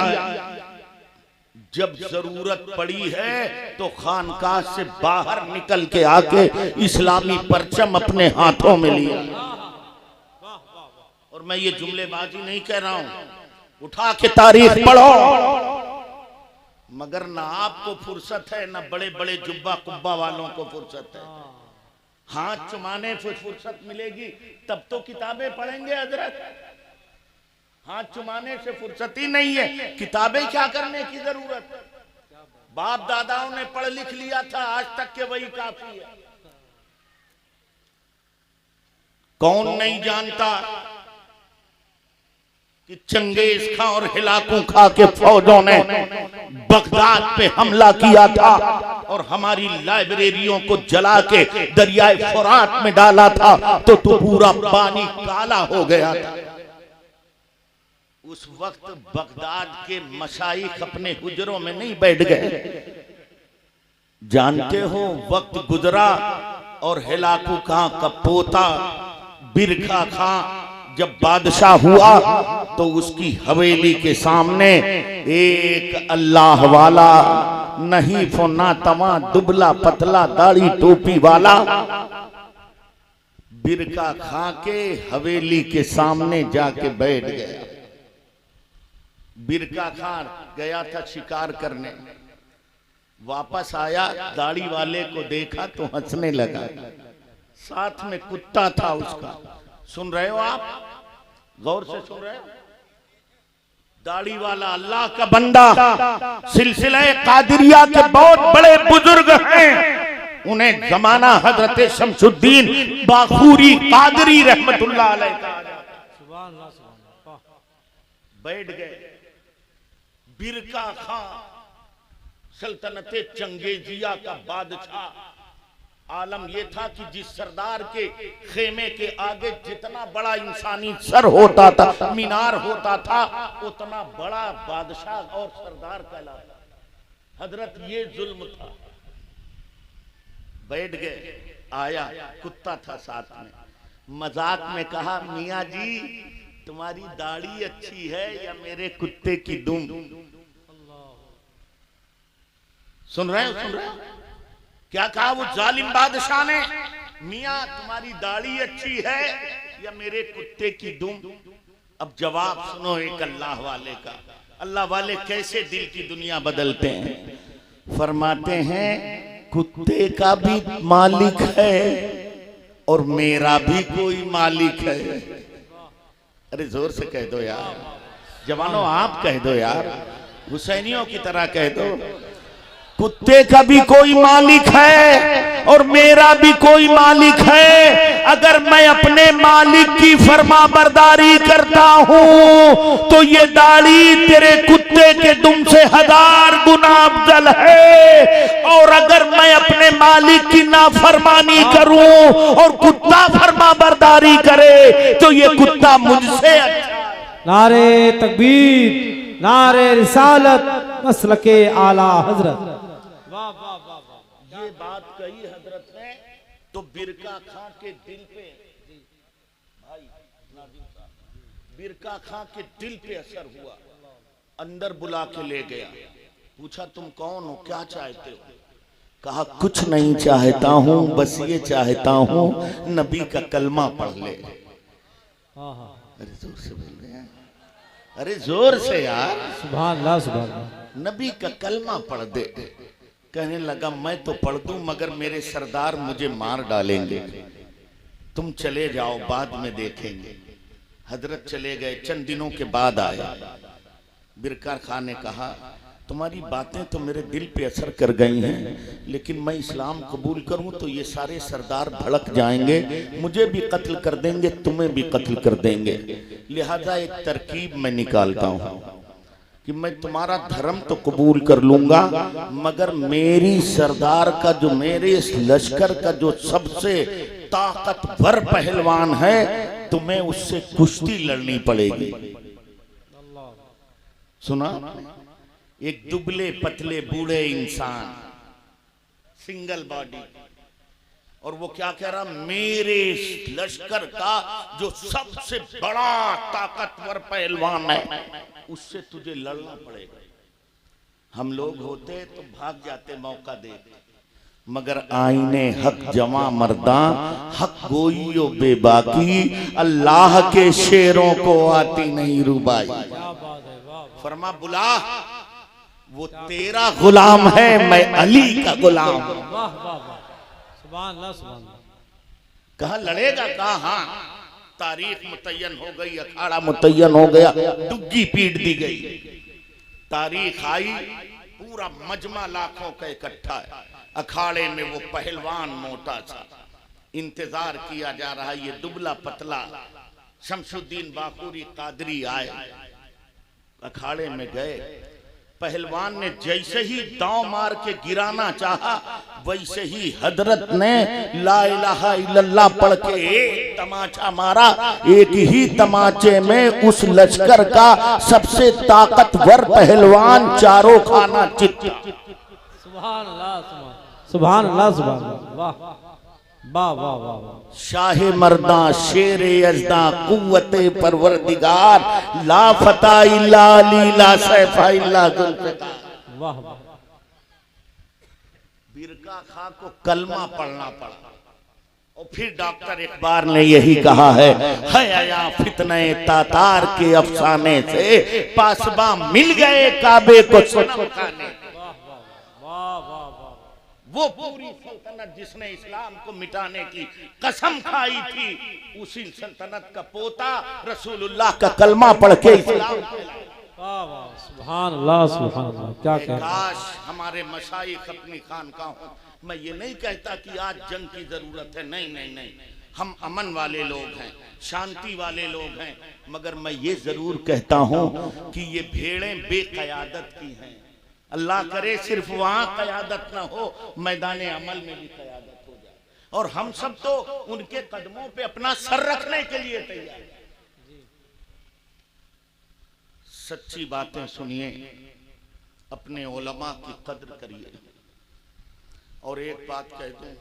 जब जरूरत पड़ी है तो खानकाह से बाहर निकल के आके इस्लामी परचम अपने हाथों में लिया। और मैं ये जुमलेबाजी नहीं कह रहा हूं, उठा के तारीख पढ़ो। मगर ना आपको फुर्सत है ना बड़े बड़े जुब्बा कुब्बा वालों को फुर्सत है। हाथ चुमाने से फुर्सत मिलेगी तब तो किताबें पढ़ेंगे हजरत। हाथ चुमाने से फुर्सत ही नहीं है, किताबें क्या करने की जरूरत। बाप दादाओं ने पढ़ लिख लिया था, आज तक के वही काफी है। कौन नहीं जानता कि चंगेज खां और हिलाकू खां के फौजों ने बगदाद पे हमला किया था और हमारी लाइब्रेरियों को जला के दरियाए फुरात में डाला था तो पूरा पानी काला हो गया था। उस वक्त बगदाद के मशाइख अपने हुजरों में नहीं बैठ गए। जानते हो वक्त गुजरा और हिलाकू खां का पोता बिरखा खां जब बादशाह हुआ तो उसकी हवेली के सामने एक अल्लाह वाला, नहीं फोना तमा, दुबला पतला, दाढ़ी टोपी वाला बिरखा खां के हवेली के सामने जाके बैठ गया। बिरखा खां गया था शिकार करने, वापस आया, दाढ़ी वाले को देखा तो हंसने लगा। साथ में कुत्ता था उसका। सुन रहे हो आप, गौर से सुन रहे हो? दाढ़ी वाला अल्लाह का बंदा, सिलसिला कादिरिया के बहुत बड़े बुजुर्ग हैं, उन्हें जमाना हजरत शमसुद्दीन बाखूरी कादरी रहमतुल्लाह अलैह का। सुभान अल्लाह, सुभान अल्लाह। बैठ गए। बिरका खां सल्तनते चंगेजिया का बादशाह। आलम ये था कि जिस सरदार के खेमे के आगे जितना बड़ा इंसानी सर होता था, मीनार होता था, उतना बड़ा बादशाह और सरदार कहलाता। हजरत ये जुल्म था। बैठ गए, आया, कुत्ता था साथ में, मजाक में कहा, मियाँ जी तुम्हारी दाढ़ी अच्छी है या मेरे कुत्ते की दुम। सुन रहे हो, सुन रहे हो क्या कहा वो जालिम बादशाह ने? मियाँ तुम्हारी दाढ़ी अच्छी है या मेरे कुत्ते की दुम। अब जवाब सुनो एक अल्लाह वाले का। अल्लाह वाले कैसे दिल की दुनिया बदलते हैं। फरमाते हैं कुत्ते का भी मालिक है और मेरा भी कोई मालिक है। अरे जोर से कह दो यार, जवानों आप कह दो यार, हुसैनियों की तरह कह दो। कुत्ते का भी कोई मालिक है और मेरा भी कोई मालिक है। अगर मैं अपने मालिक की फरमाबरदारी करता हूं तो ये दाढ़ी तेरे कुत्ते के दुम से 1000 गुना अफजल है। और अगर मैं अपने मालिक की नाफरमानी करूं और कुत्ता फरमाबरदारी करे तो ये कुत्ता मुझसे अच्छा है। नारे तकबीर, नारे रिसालत, मसलके आला हजरत। ये बात कही हजरत ने तो बिरका खां के दिल पे, भाई नाज़िम साहब, बिरका खां के दिल पे असर हुआ। अंदर बुला के ले गया, पूछा तुम कौन हो, क्या चाहते हो? कहा कुछ नहीं चाहता हूं, बस ये चाहता हूं नबी का कलमा पढ़ ले। अरे जोर से बोल रहे हैं, अरे जोर से यार, सुभान अल्लाह, सुभान अल्लाह। नबी का कलमा पढ़ दे। कहने लगा मैं तो पढ़ दूं मगर मेरे सरदार मुझे मार डालेंगे, तुम चले जाओ बाद में देखेंगे। हजरत चले गए। चंद दिनों के बाद आए। बिरका खां ने कहा तुम्हारी बातें तो मेरे दिल पे असर कर गई हैं, लेकिन मैं इस्लाम कबूल करूं तो ये सारे सरदार भड़क जाएंगे, मुझे भी कत्ल कर देंगे, तुम्हें भी कत्ल कर देंगे। लिहाजा एक तरकीब मैं निकालता हूं कि मैं तुम्हारा धर्म तो कबूल कर लूंगा मगर मेरी सरदार का जो, मेरे इस लश्कर का जो सबसे ताकतवर पहलवान है, तुम्हें उससे कुश्ती लड़नी पड़ेगी। सुना? एक दुबले पतले बूढ़े इंसान, सिंगल बॉडी, और वो क्या कह रहा, मेरे लश्कर का जो सबसे बड़ा ताकतवर पहलवान है उससे तुझे लड़ना पड़ेगा। हम लोग होते तो भाग जाते मौका देते, मगर आईने हक जमा मर्दा, हक गोइयो बेबाकी, अल्लाह के शेरों को आती नहीं रुबाई। फरमा बुला, वो तेरा गुलाम है, मैं अली का गुलाम हूं। सुभान अल्लाह, सुभान अल्लाह। कहा लड़ेगा? कहा हाँ। तारीख मुतय्यन हो गई, अखाड़ा मुतय्यन हो गया, डुग्गी पीट दी गई। तारीख आई, पूरा मजमा लाखों का इकट्ठा है। अखाड़े में वो पहलवान मोटा सा, इंतजार किया जा रहा है। ये दुबला पतला शमशुद्दीन बाकुरी कादरी आए, अखाड़े में गए। पहलवान ने जैसे ही दांव मार के गिराना चाहा, वैसे ही हजरत ने ला इलाहा इल्लल्लाह पढ़ के एक तमाचा मारा। एक ही तमाचे में उस लश्कर का सबसे ताकतवर पहलवान चारों खाना चित। सुभान अल्लाह, सुभान अल्लाह, सुभान अल्लाह। वाह वाह वाह वाह। शाहे मर्दा शेर यज़दा कुव्वते परवरदिगार, ला फता इल्ला अली ला सैफा इल्ला जुल्फ़िकार। वाह वाह। बिरका खां को कलमा पढ़ना पड़ा। और फिर डॉक्टर इकबाल ने यही कहा है या फितने तातार के अफसाने से पासबा मिल गए काबे को सुनखाने। वो पूरी सल्तनत जिसने इस्लाम को मिटाने की कसम खाई थी, उसी सल्तनत का पोता रसूलुल्लाह का कलमा पढ़ के इस्लाम। सुभान अल्लाह, सुभान अल्लाह। क्या कहना। काश हमारे मशाइख अपनी खानकाहों, मैं ये नहीं कहता कि आज जंग की जरूरत है, नहीं नहीं नहीं, हम अमन वाले लोग हैं, शांति वाले लोग हैं, मगर मैं ये जरूर कहता हूं कि ये भेड़ें बेक़यादत की हैं, अल्लाह करे सिर्फ वहां क़यादत ना हो, मैदान अमल में भी क़यादत हो जाए। और हम सब तो उनके कदमों पे अपना सर रखने के लिए तैयार हैं। सच्ची बातें सुनिए, अपने उलमा की कद्र करिए। और एक बात कह दूं,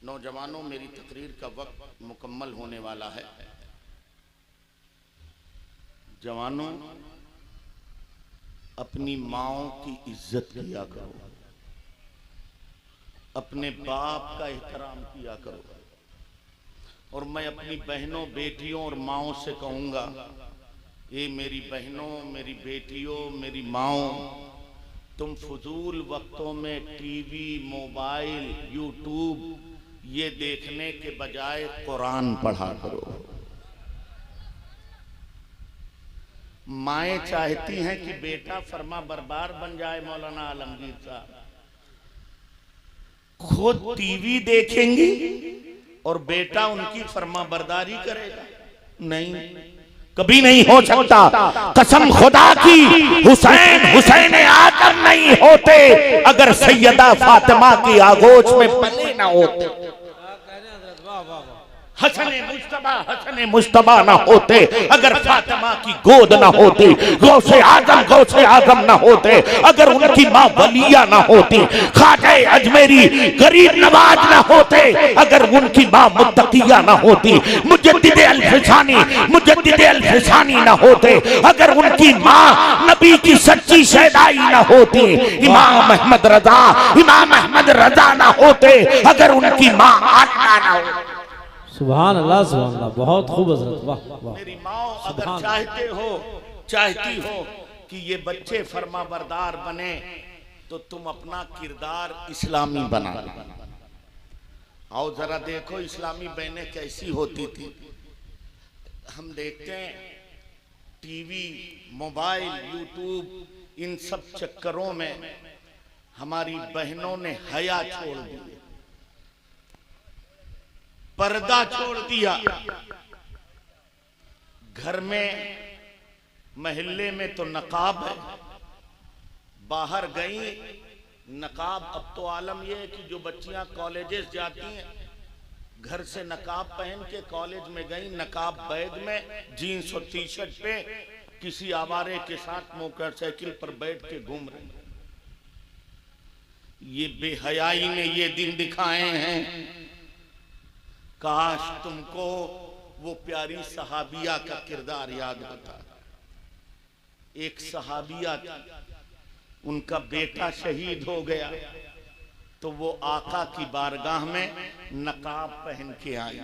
नौजवानों, मेरी तकरीर का वक्त मुकम्मल होने वाला है। जवानों, अपनी माओं की इज्जत किया करो, अपने बाप का एहतराम किया करो। और मैं अपनी बहनों, बेटियों और माओं से कहूंगा, ये मेरी बहनों, मेरी बेटियों, मेरी माओं, तुम फजूल वक्तों में टीवी, मोबाइल, यूट्यूब ये देखने के बजाय कुरान पढ़ा करो। माएँ चाहती हैं कि बेटा फर्मा बरबार बन जाए। मौलाना आलमगीर साहब खुद टीवी देखेंगी और बेटा उनकी फर्मा बरदारी करेगा? नहीं, कभी नहीं हो सकता। कसम खुदा की, हुसैन हुसैन आकर नहीं होते अगर सैयदा फातिमा की आगोश में पले ना होते। हसन मुश्तबा ना होते अगर फातिमा की गोद ना होती। गौसे आजम ना होते अगर उनकी माँ वलिया ना होती। ख्वाजा अजमेरी गरीब नवाज ना होते अगर उनकी माँ मुत्तकिया ना होती। मुजद्दिद अल-फिसानी ना होते अगर उनकी माँ नबी की सच्ची शहदाई ना होती। इमाम अहमद रजा ना होते अगर उनकी माँ आमिना ना होती। सुभान अल्लाह, सुभान अल्लाह, बहुत खूब हज़रत, वाह वाह। मेरी माँ अगर चाहती हो कि ये बच्चे फर्मा बरदार बने तो तुम अपना किरदार इस्लामी बना लो। आओ जरा देखो इस्लामी बहनें कैसी होती थी। हम देखते हैं टीवी, मोबाइल, यूट्यूब इन सब चक्करों में हमारी बहनों ने हया छोड़ दी, पर्दा छोड़ दिया। घर में, महल्ले में तो नकाब है, बाहर गई नकाब। अब तो आलम यह है कि जो बच्चियां कॉलेजेस जाती हैं घर से नकाब पहन के कॉलेज में गई, नकाब बैग में, जीन्स और टी शर्ट पे किसी आवारे के साथ मोटरसाइकिल पर बैठ के घूम रही। ये बेहयाई ने ये दिन दिखाए हैं। काश तुमको वो प्यारी सहाबिया का किरदार याद होता। एक सहाबिया थी, उनका बेटा शहीद हो गया तो वो आका की बारगाह में नकाब पहन के आई,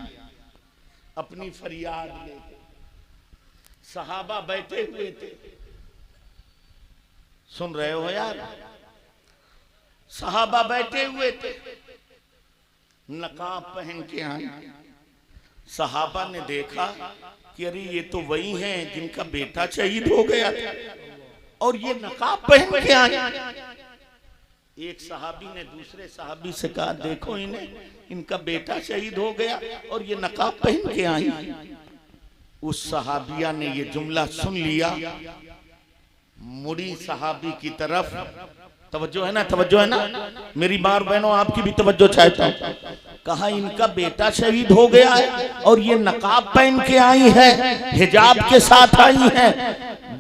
अपनी फरियाद लेके। सहाबा बैठे हुए थे, सुन रहे हो यार? सहाबा बैठे हुए थे, नकाब पहन के आई। सहाबा ने देखा कि अरे ये तो वही हैं जिनका बेटा शहीद हो गया था और ये नकाब पहन के आए। एक सहाबी ने दूसरे सहाबी से कहा, देखो इन्हें, इनका बेटा शहीद हो गया और ये नकाब पहन के आई। उस सहाबिया ने ये जुमला सुन लिया, मुड़ी सहाबी की तरफ। तवज्जो है ना, तवज्जो है ना मेरी माँ और बहनों, आपकी भी तवज्जो चाहता हूँ। कहा इनका बेटा शहीद हो गया है और ये नकाब पहन के आई है, हिजाब के साथ आई है।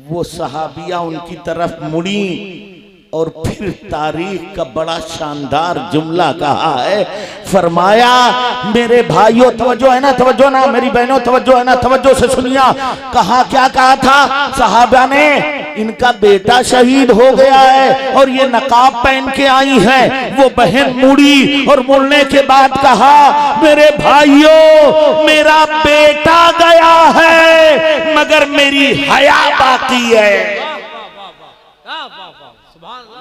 वो सहाबिया उनकी तरफ मुड़ी और फिर तारीख का बड़ा शानदार जुमला कहा है। फरमाया, मेरे भाइयों, तवज्जो है ना, तवज्जो ना मेरी बहनों, तवज्जो है ना, तवज्जो से सुनिया। कहा, क्या कहा था सहाबा ने? इनका बेटा शहीद हो गया है और ये नकाब पहन के आई है। वो बहन मुड़ी और मुड़ने के बाद कहा, मेरे भाइयों, मेरा बेटा गया है मगर मेरी हया बाकी है।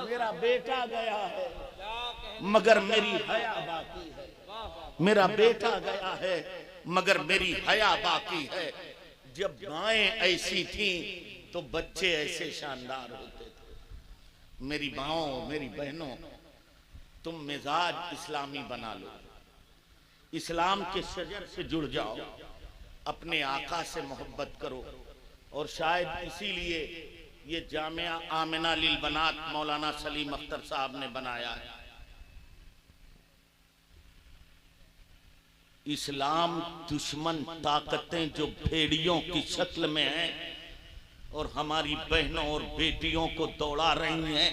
मेरा बेटा गया है मगर मेरी हया बाकी है। मेरा बेटा गया है मगर मेरी हया बाकी है। जब माएं ऐसी थीं तो बच्चे ऐसे शानदार होते थे। मेरी माओं, मेरी बहनों, तुम मिजाज इस्लामी बना लो, इस्लाम के शजर से जुड़ जाओ, अपने आका से मोहब्बत करो। और शायद इसीलिए ये जामिया आमिना लिल बनात मौलाना सलीम अख्तर साहब ने बनाया है। इस्लाम दुश्मन ताकतें जो भेड़ियों की शक्ल में हैं और हमारी बहनों और बेटियों को दौड़ा रही हैं,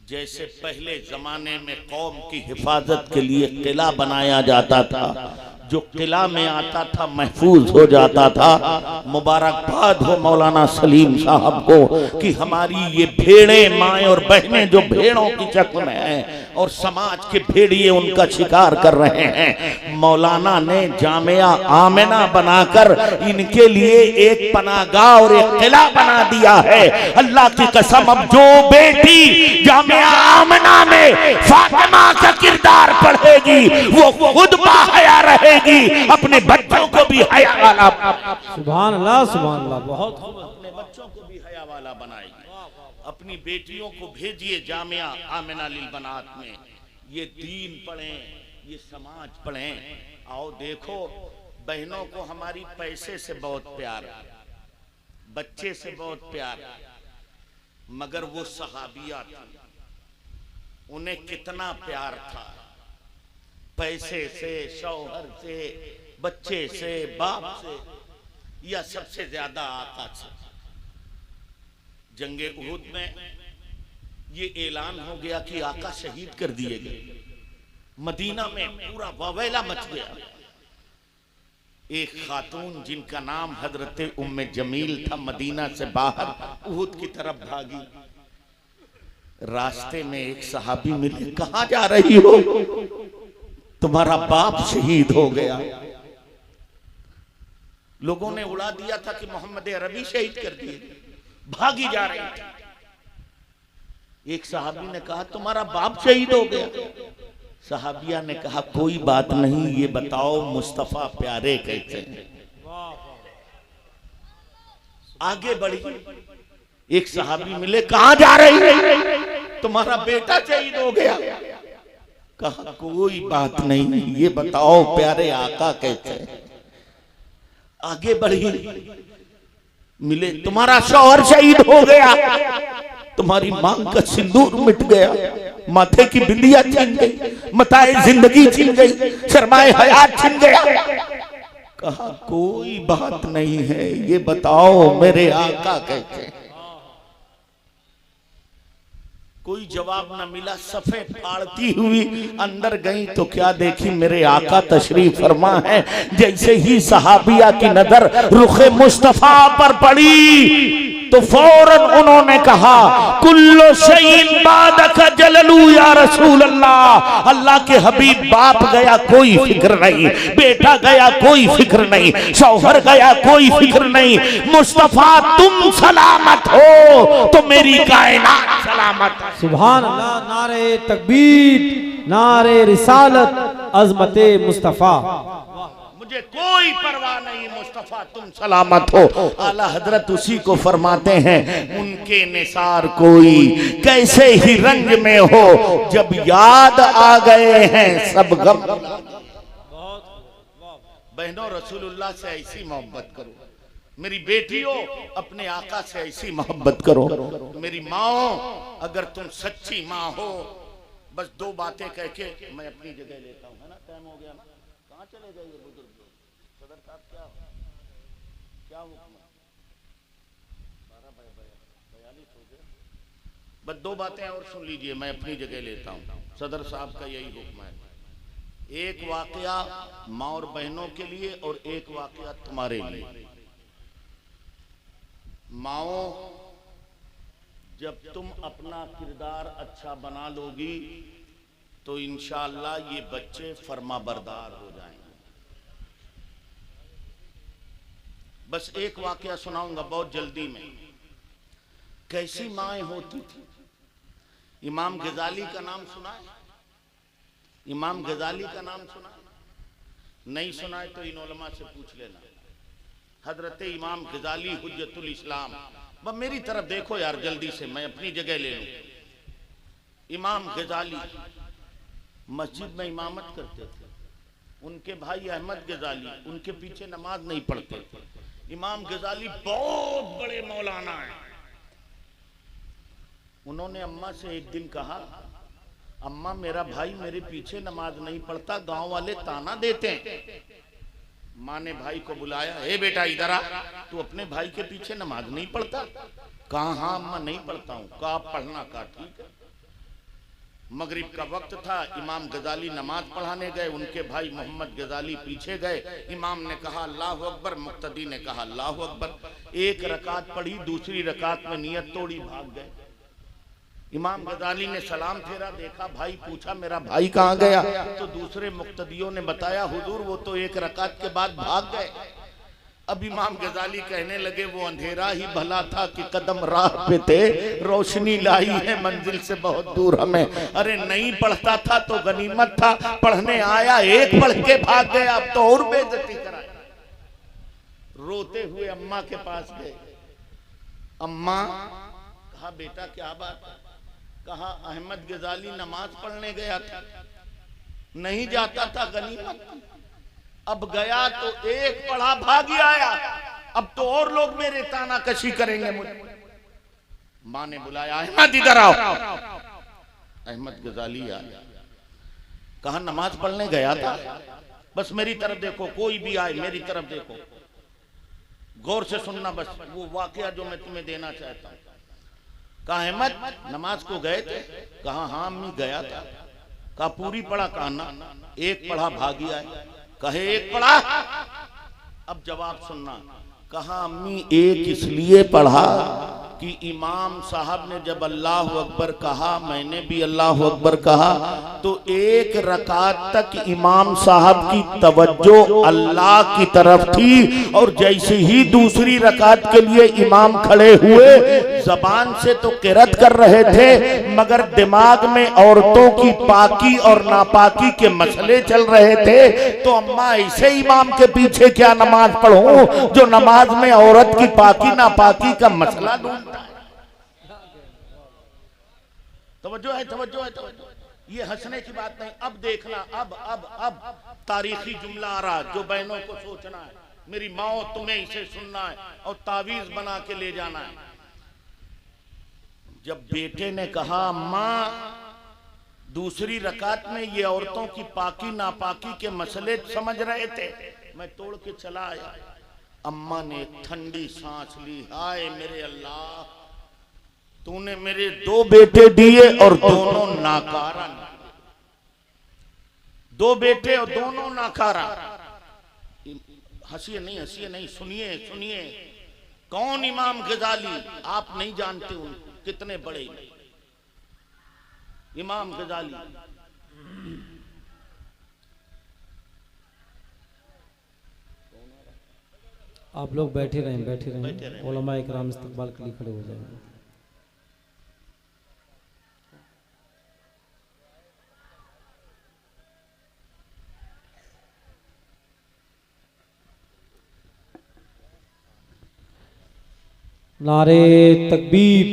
जैसे पहले जमाने में कौम की हिफाजत के लिए किला बनाया जाता था, जो किला में आता था महफूज हो जाता था। मुबारकबाद हो मौलाना सलीम साहब को कि हमारी ये भेड़े माएँ और बहनें जो भेड़ों की शक्ल में हैं और समाज के भेड़िए उनका शिकार कर रहे हैं, मौलाना ने जामिया आमिना बनाकर इनके लिए एक पनाहगाह और एक किला बना दिया है। अल्लाह की कसम, अब जो बेटी जामिया आमिना में फातिमा का किरदार पढ़ेगी वो खुद बाहया रहेगी, अपने बच्चों को भी हया वाला, सुभान अल्लाह सुभान अल्लाह, बहुत अपने बच्चों को भी हया वाला बनाएगी। अपनी बेटियों को भेजिए जामिया आमिना लिल बनात में, ये दीन पढ़ें, ये समाज पढ़ें। आओ देखो, बहनों को हमारी पैसे से बहुत प्यार, बच्चे से बहुत प्यार, मगर वो सहाबिया थी, उन्हें कितना प्यार था, पैसे से, शौहर से, बच्चे से, बाप से, या सबसे ज्यादा आका से। जंगे उहुद में ये ऐलान हो गया कि आका शहीद कर दिए गए। मदीना में पूरा ववेला मच गया। एक खातून जिनका नाम हजरत उम्मे जमील था, मदीना से बाहर उहुद की तरफ भागी। रास्ते में एक सहाबी मिले, कहां जा रही हो? तुम्हारा बाप शहीद हो गया। लोगों ने उड़ा दिया था कि मोहम्मद अरबी शहीद कर दिए, भागी जा रही थी। एक सहाबी ने कहा तुम्हारा बाप शहीद हो गया। सहाबिया ने कहा कोई बात नहीं, ये बताओ मुस्तफा प्यारे कैसे हैं। आगे बढ़ी, एक सहाबी मिले, कहां जा रही है? तुम्हारा बेटा शहीद हो गया। कहा कोई बात नहीं, ये बताओ प्यारे आका कैसे हैं। आगे बढ़ी, मिले, तुम्हारा शौहर शहीद हो गया, तुम्हारी मांग का सिंदूर मिट गया, माथे की बिंदिया छिन गई, मताए जिंदगी छिन गई, शर्माए हयात छिन गया। कहा कोई बात नहीं है, ये बताओ मेरे आका कैसे हैं। कोई जवाब न मिला। सफे फाड़ती हुई अंदर गई तो क्या देखी, मेरे आका तशरीफ फरमा है। जैसे ही सहाबिया की नजर रुखे मुस्तफा पर पड़ी तो फौरन उन्होंने कहा कुल्लो शैइन बादक जललू या रसूल अल्लाह। अल्लाह के हबीब, बाप गया कोई फिक्र नहीं, बेटा गया कोई फिक्र नहीं, शौहर गया कोई फिक्र नहीं, मुस्तफा तुम सलामत हो तो मेरी कायनात सलामत है। सुभान अल्लाह, नारे तकबीर, नारे रिसालत, अजमते मुस्तफा। मुझे कोई परवाह नहीं, मुस्तफा तुम सलामत हो। आला हजरत उसी को फरमाते हैं, उनके निसार कोई कैसे ही रंग में हो, जब याद आ गए हैं सब गम। बहनों, रसूलुल्लाह से ऐसी मोहब्बत करो। मेरी बेटियों, अपने आका से ऐसी मोहब्बत करो। मेरी माओ, अगर तुम सच्ची माँ हो, बस दो बातें कह के मैं अपनी जगह लेता हूँ, है ना? टाइम हो गया ना, कहाँ चले गए ये बुजुर्ग? सदर साहब क्या हुक्म? 12:42 हो गए। बस दो बातें और सुन लीजिए, मैं अपनी जगह लेता हूँ। सदर साहब का यही हुक्म है। एक वाकया माँ और बहनों के लिए और एक वाकया तुम्हारे लिए। माओ, जब तुम अपना किरदार अच्छा बना लोगी तो इंशाअल्लाह ये बच्चे फर्मा बरदार हो जाएंगे। बस एक वाकया सुनाऊंगा बहुत जल्दी में। कैसी माएँ होती थी। इमाम गजाली का नाम सुना है? इमाम गजाली का नाम सुना है? नहीं सुना है तो इन उलमा से पूछ लेना। हजरत इमाम गजाली हुज्जतुल इस्लाम। बस मेरी तरफ देखो यार जल्दी से, मैं अपनी जगह ले लूं। इमाम गजाली मस्जिद में इमामत करते थे। उनके भाई अहमद गजाली उनके पीछे नमाज नहीं पढ़ते थे। इमाम गजाली बहुत बड़े मौलाना हैं। उन्होंने अम्मा से एक दिन कहा, अम्मा मेरा भाई मेरे पीछे नमाज नहीं पढ़ता, गांव वाले ताना देते हैं। माँ ने भाई को बुलाया, ए बेटा इधर आ, तू अपने भाई के पीछे नमाज नहीं पढ़ता? कहा हाँ अम्मा नहीं पढ़ता हूँ। कहा आप पढ़ना? कहा ठीक है। मगरिब का वक्त था, इमाम गजाली नमाज पढ़ाने गए, उनके भाई मोहम्मद गजाली पीछे गए। इमाम ने कहा अल्लाहु अकबर, मुक्तदी ने कहा अल्लाहु अकबर। एक रकात पढ़ी, दूसरी रकात में नियत तोड़ी, भाग गए। इमाम गजाली ने सलाम फेरा, देखा भाई, पूछा मेरा भाई कहाँ गया? तो दूसरे मुक्तदियों ने बताया हुजूर वो तो एक रकात के बाद भाग गए। अब इमाम गजाली कहने लगे वो अंधेरा ही भला था कि कदम राह पे थे, रोशनी लाई है मंजिल से बहुत दूर हमें। अरे नहीं पढ़ता था तो गनीमत था, पढ़ने आया एक पढ़ के भाग गया, अब तो और बेइज्जती कराए। रोते हुए अम्मा के पास गए। अम्मा, कहा बेटा क्या बात? कहा अहमद गजाली नमाज पढ़ने गया था, नहीं जाता था गनीमत, अब गया तो एक पढ़ा भाग ही आया, अब तो और लोग मेरे ताना कशी करेंगे मुझे। माँ ने बुलाया, अहमद इधर आओ। अहमद गजाली आया, कहा नमाज पढ़ने गया था, बस मेरी तरफ देखो, कोई भी आए मेरी तरफ देखो, गौर से सुनना बस वो वाकया जो मैं तुम्हें देना चाहता हूँ। कहा अहमद नमाज को गए थे? कहा हाँ अम्मी गया था। कहा पूरी पढ़ा? कहा ना, एक पढ़ा भाग ही आए। कहे एक पढ़ा? अब जवाब सुनना। कहा अम्मी एक इसलिए पढ़ा कि इमाम साहब ने जब अल्लाह अकबर कहा, मैंने भी अल्लाह अकबर कहा, तो एक रकात तक इमाम साहब की तवज्जो अल्लाह की तरफ थी, और जैसे ही दूसरी रकात के लिए इमाम खड़े हुए, जबान से तो किरत कर रहे थे मगर दिमाग में औरतों की पाकी और नापाकी के मसले चल रहे थे। तो अम्मा ऐसे इमाम के पीछे क्या नमाज पढ़ूं जो नमाज में औरत की पाकी नापाकी का मसला ढूंढता है। तवज्जो है, तवज्जो है, तवज्जो। ये हंसने की बात नहीं। अब देखना, अब तारीखी जुमला आ रहा जो बहनों को सोचना है। मेरी माओ तुम्हें इसे सुनना है और तावीज बना के ले जाना है। जब बेटे ने कहा अम्मा दूसरी रकात में ये औरतों की पाकी नापाकी के मसले समझ रहे थे, मैं तोड़ के चला आया। अम्मा ने ठंडी सांस ली, हाय मेरे अल्लाह, तूने मेरे दो बेटे दिए और दोनों नाकारा निकले। दो बेटे और दोनों नाकारा। हंसिए नहीं, हंसिए नहीं, सुनिए सुनिए। कौन इमाम गजाली? आप नहीं जानते उनको, कितने बड़े इमाम गजाली। आप लोग बैठे रहें, बैठे रहें। उलमा इकराम इस्तकबाल के लिए खड़े हो जाएंगे। नारे तकबीर,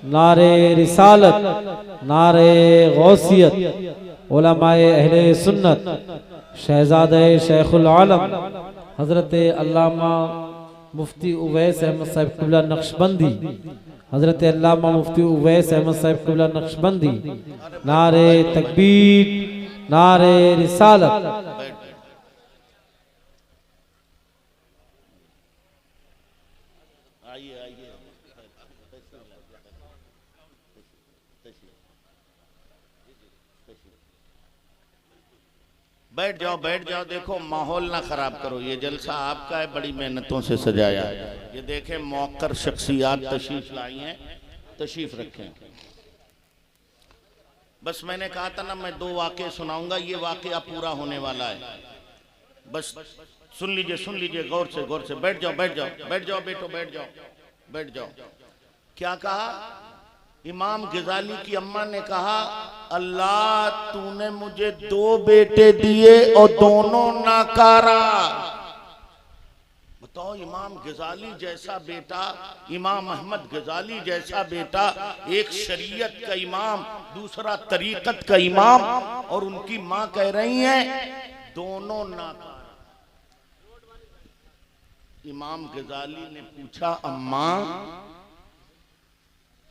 नारे रिसालत, नारे गौसियत। उलमाए अहले सुन्नत, शहजादे शेखुल आलम हजरत अल्लामा मुफ्ती उवैस अहमद साहिब क़िबला नक्शबंदी, हजरत अल्लामा मुफ्ती उवैस अहमद साहिब क़िबला नक्शबंदी। नारे तकबीर, नारे रिसालत। बैठ जाओ, बैठ जाओ। देखो माहौल ना खराब करो, ये जलसा आपका है, बड़ी मेहनतों से सजाया है। ये देखें मौकर शख्सियात तशरीफ लाई हैं, तशरीफ रखें। बस मैंने कहा था ना मैं दो वाक़े सुनाऊंगा, ये वाक़या पूरा होने वाला है। बस सुन लीजिए, सुन लीजिए गौर से, गौर से। बैठ जाओ, बैठ जाओ, बैठ जाओ बेटो, बैठ जाओ, बैठ जाओ। क्या कहा? इमाम गजाली की अम्मा ने कहा अल्लाह तूने मुझे दो बेटे दिए और दोनों नाकारा। बताओ, इमाम गजाली जैसा बेटा, इमाम अहमद गजाली जैसा बेटा, एक शरीयत का इमाम, दूसरा तरीकत का इमाम, और उनकी माँ कह रही हैं दोनों नाकारा। इमाम गजाली ने पूछा अम्मा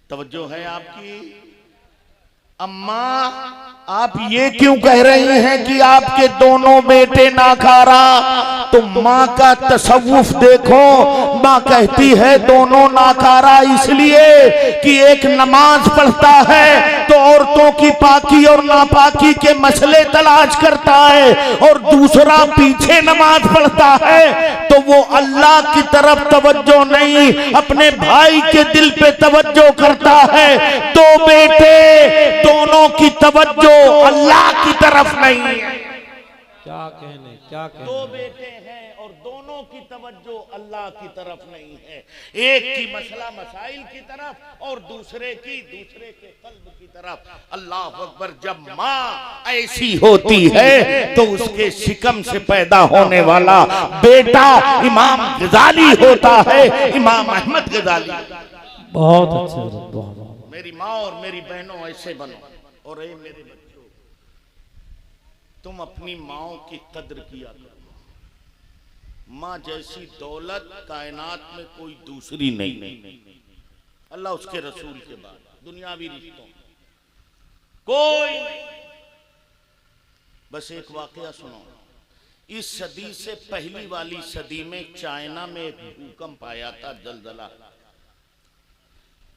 तवज्जो है आपकी? अम्मा आप ये क्यों कह रही हैं कि आपके दोनों बेटे नाकारा? तो माँ का तसव्वुफ देखो, माँ कहती है दोनों नाकारा इसलिए कि एक नमाज पढ़ता है तो औरतों की पाकी और नापाकी के मसले तलाश करता है, और दूसरा पीछे नमाज पढ़ता है तो वो अल्लाह की तरफ तवज्जो नहीं, अपने भाई के दिल पे तवज्जो करता है। दो बेटे, दोनों की तवज्जो अल्लाह की तरफ नहीं है। क्या कहने, क्या कहने। दो बेटे हैं और दोनों की तवज्जो अल्लाह की तरफ नहीं है। एक की मसला मसाइल की तरफ और दूसरे के कल्ब की तरफ। अल्लाह अकबर। जब माँ ऐसी होती है तो उसके शिकम से पैदा होने वाला बेटा इमाम गजाली होता है, इमाम अहमद गजाली। बहुत अच्छे, बहुत। मेरी माँ और मेरी बहनों ऐसे बनो। और ए मेरे बच्चों, तुम अपनी माओ की कद्र किया करो। माँ जैसी दौलत कायनात में कोई दूसरी नहीं। अल्लाह उसके रसूल के बाद दुनियावी रिश्तों कोई नहीं। बस एक वाकया सुनो। इस सदी से पहली वाली सदी में चाइना में एक भूकंप आया था, जलजला।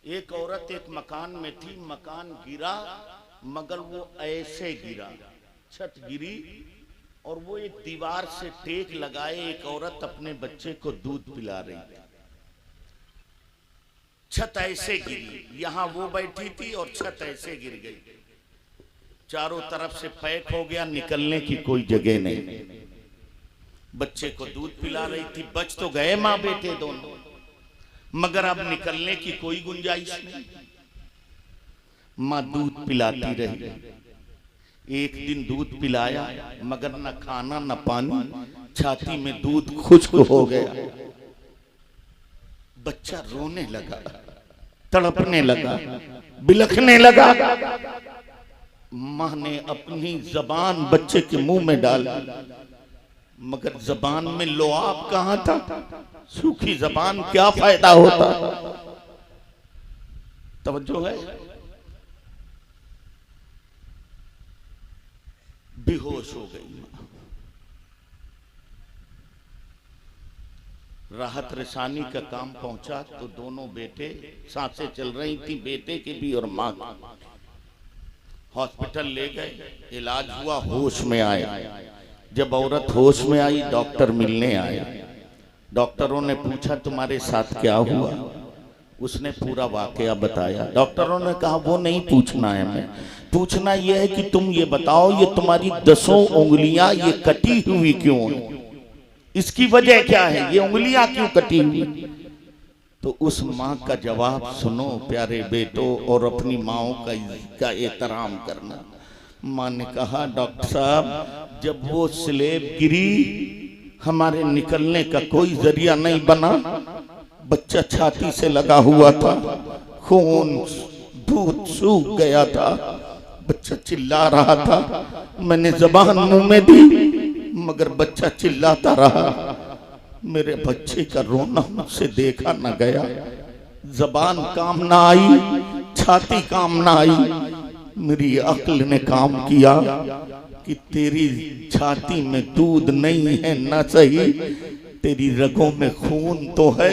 एक औरत एक मकान में थी, मकान गिरा, मगर वो ऐसे गिरा, छत गिरी और वो एक दीवार से टेक लगाए एक औरत अपने बच्चे को दूध पिला रही थी। छत ऐसे गिरी, यहां वो बैठी थी और छत ऐसे गिर गई। चारों तरफ से पैक हो गया, निकलने की कोई जगह नहीं। बच्चे को दूध पिला रही थी। बच तो गए माँ बेटे दोनों, मगर अब निकलने की कोई गुंजाइश नहीं। माँ दूध पिलाती रही। एक दिन दूध पिलाया, मगर न खाना न पानी, छाती में दूध खुश्क हो गया। बच्चा रोने लगा, तड़पने लगा, बिलखने लगा। माँ ने अपनी जबान बच्चे के मुंह में डाली, मगर जबान में लुआब कहां था? सूखी जबान, क्या फायदा होता? तवज्जो है? बेहोश हो गई। राहत रसानी का काम पहुंचा तो दोनों बेटे, सांसें चल रही थी बेटे की भी और मां की। हॉस्पिटल ले गए, इलाज हुआ, होश में आए। जब औरत होश में आई, डॉक्टर मिलने आए। डॉक्टरों ने पूछा तुम्हारे साथ क्या हुआ? उसने पूरा वाकया बताया। डॉक्टरों ने कहा वो नहीं पूछना है, हमें पूछना यह है कि तुम ये बताओ, ये तुम्हारी 10 उंगलियां ये कटी हुई क्यों है? इसकी वजह क्या है? ये उंगलियां क्यों कटी हुई? तो उस माँ का जवाब सुनो प्यारे बेटो, और अपनी माओ का एहतराम करना। माँ ने कहा डॉक्टर साहब, जब वो स्लेब गिरी हमारे निकलने का कोई जरिया नहीं बना। बच्चा छाती से लगा हुआ था, खून दूध सूख गया था, बच्चा चिल्ला रहा था। मैंने जबान मुंह में दी, मगर बच्चा चिल्लाता रहा। मेरे बच्चे का रोना मुझसे देखा न गया। जबान काम ना आई, छाती काम ना आई। मेरी अक्ल ने काम किया कि तेरी छाती में दूध नहीं है न सही, तेरी रगों में खून तो है।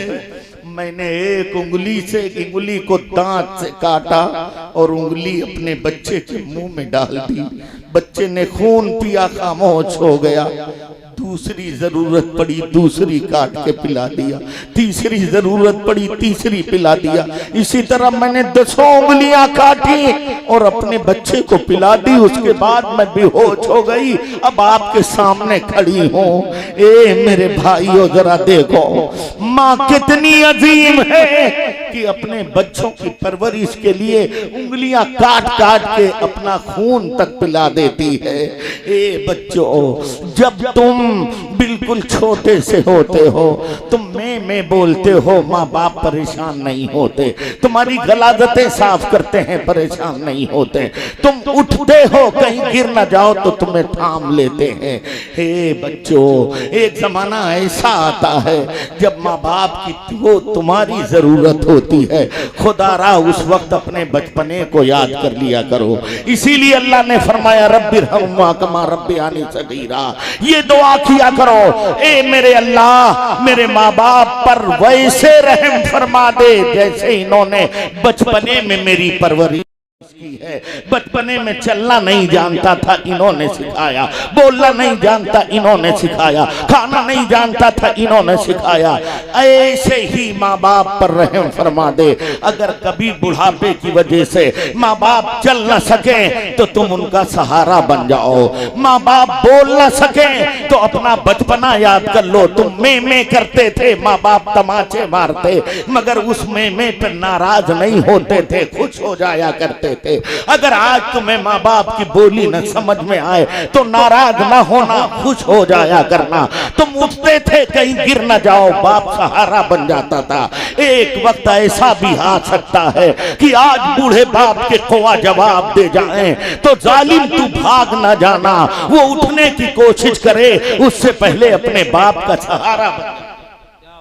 मैंने एक उंगली से एक उंगली को दांत से काटा और उंगली अपने बच्चे के मुंह में डाल दी। बच्चे ने खून पिया, खामोश हो गया। दूसरी जरूरत पड़ी, दूसरी काट के पिला दिया। तीसरी जरूरत पड़ी, तीसरी पिला दिया। इसी तरह मैंने 10 उंगलियां काटी और अपने बच्चे को पिला दी। उसके बाद मैं बेहोश हो गई। अब आपके सामने खड़ी हूँ। ए मेरे भाइयों, जरा देखो माँ कितनी अजीम है कि अपने बच्चों की परवरिश के लिए उंगलियां काट काट के अपना खून तक पिला देती है। ए बच्चों, जब तुम बिल्कुल छोटे से होते हो, तुम मैं बोलते हो, माँ बाप परेशान नहीं होते। तुम्हारी गलाजतें साफ करते हैं, परेशान नहीं होते। तुम उठते हो, कहीं गिर ना जाओ तो तुम्हें थाम लेते हैं। हे बच्चों, एक जमाना ऐसा आता है जब माँ बाप की वो तुम्हारी जरूरत होती है, खुदारा उस वक्त अपने बचपने को याद कर लिया करो। इसीलिए अल्लाह ने फरमाया रब्बिरहम्हुमा कमा रब्बयानी सगीरा, ये दुआ किया करो, ए मेरे अल्लाह मेरे माँ बाप पर वैसे रहम फरमा दे जैसे इन्होंने बचपने में मेरी परवरिश की है। बचपने में चलना नहीं जानता था, इन्होंने सिखाया, बोलना नहीं जानता इन्होंने सिखाया, खाना नहीं जानता था इन्होंने सिखाया। ऐसे ही माँ बाप पर रहम फरमा दे। अगर कभी बुढ़ापे की वजह से माँ बाप चल न सके तो तुम उनका सहारा बन जाओ। माँ बाप बोल न सके तो अपना बचपना याद कर लो। तुम में करते थे, माँ बाप तमाचे मारते, मगर उस में पर नाराज नहीं होते थे, खुश हो जाया करते थे। अगर आज तुम्हें माँ बाप की बोली न समझ में आए तो नाराज ना होना, खुश हो जाया करना। तुम उठते थे कहीं गिर न जाओ, बाप सहारा बन जाता था। एक वक्त ऐसा भी आ सकता है कि आज बूढ़े बाप के कोआ जवाब दे जाएं तो जालिम तू भाग न जाना, वो उठने की कोशिश करे उससे पहले अपने बाप का सहारा बन जा।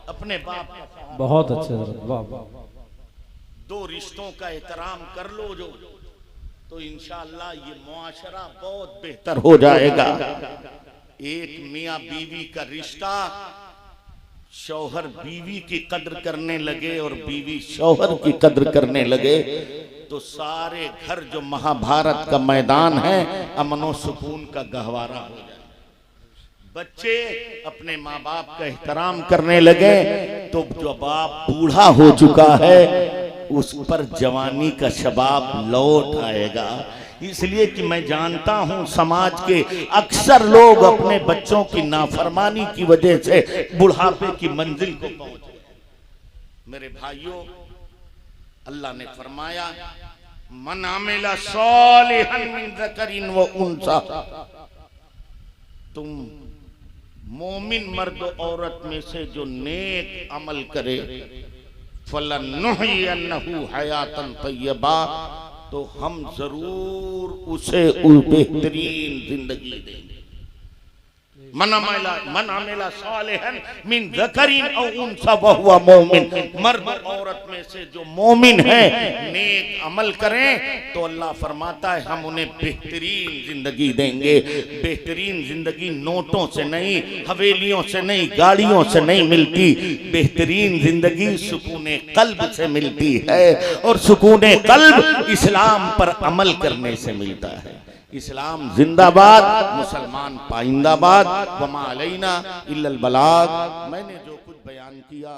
अपने बाप का सहारा। बहुत अच्छे, वाह वाह। दो रिश्तों का एहतराम कर लो जो, तो इंशाअल्लाह ये मुआशरा बहुत बेहतर हो जाएगा। एक मियाँ बीवी का रिश्ता, शौहर बीवी की कद्र करने लगे और बीवी शौहर की कद्र करने लगे तो सारे घर जो महाभारत का मैदान है अमनो सुकून का गहवारा हो जाए। बच्चे अपने माँ बाप का एहतराम करने लगे तो जो बाप बूढ़ा हो चुका है उस पर जवानी का शबाब लौट आएगा। इसलिए कि मैं जानता हूं समाज के अक्सर लोग अपने बच्चों की नाफरमानी की वजह से बुढ़ापे की मंजिल को पहुंच गए। मेरे भाइयों, अल्लाह ने फरमाया मन आमिला सालिहन मिन ज़करिन व उन्सा, तुम मोमिन मर्द औरत में से जो नेक अमल करे फलनुहयन्नहु हयातन तय्यबा, तो हम जरूर उसे बेहतरीन जिंदगी देंगे। मन अमिला सालिहन मिन ज़करिन औ उन्सा वहुवा मोमिन, मर्द औरत में से जो मोमिन है नेक अमल करें तो अल्लाह फरमाता है हम उन्हें बेहतरीन जिंदगी देंगे। बेहतरीन जिंदगी नोटों से नहीं, हवेलियों से नहीं, गाड़ियों से नहीं मिलती। बेहतरीन जिंदगी सुकूने कल्ब से मिलती है और सुकूने कल्ब इस्लाम पर अमल करने से मिलता है। इस्लाम जिंदाबाद, मुसलमान पाइंदाबाद, वमा अलैना इल्लल बलाग। मैंने जो कुछ बयान किया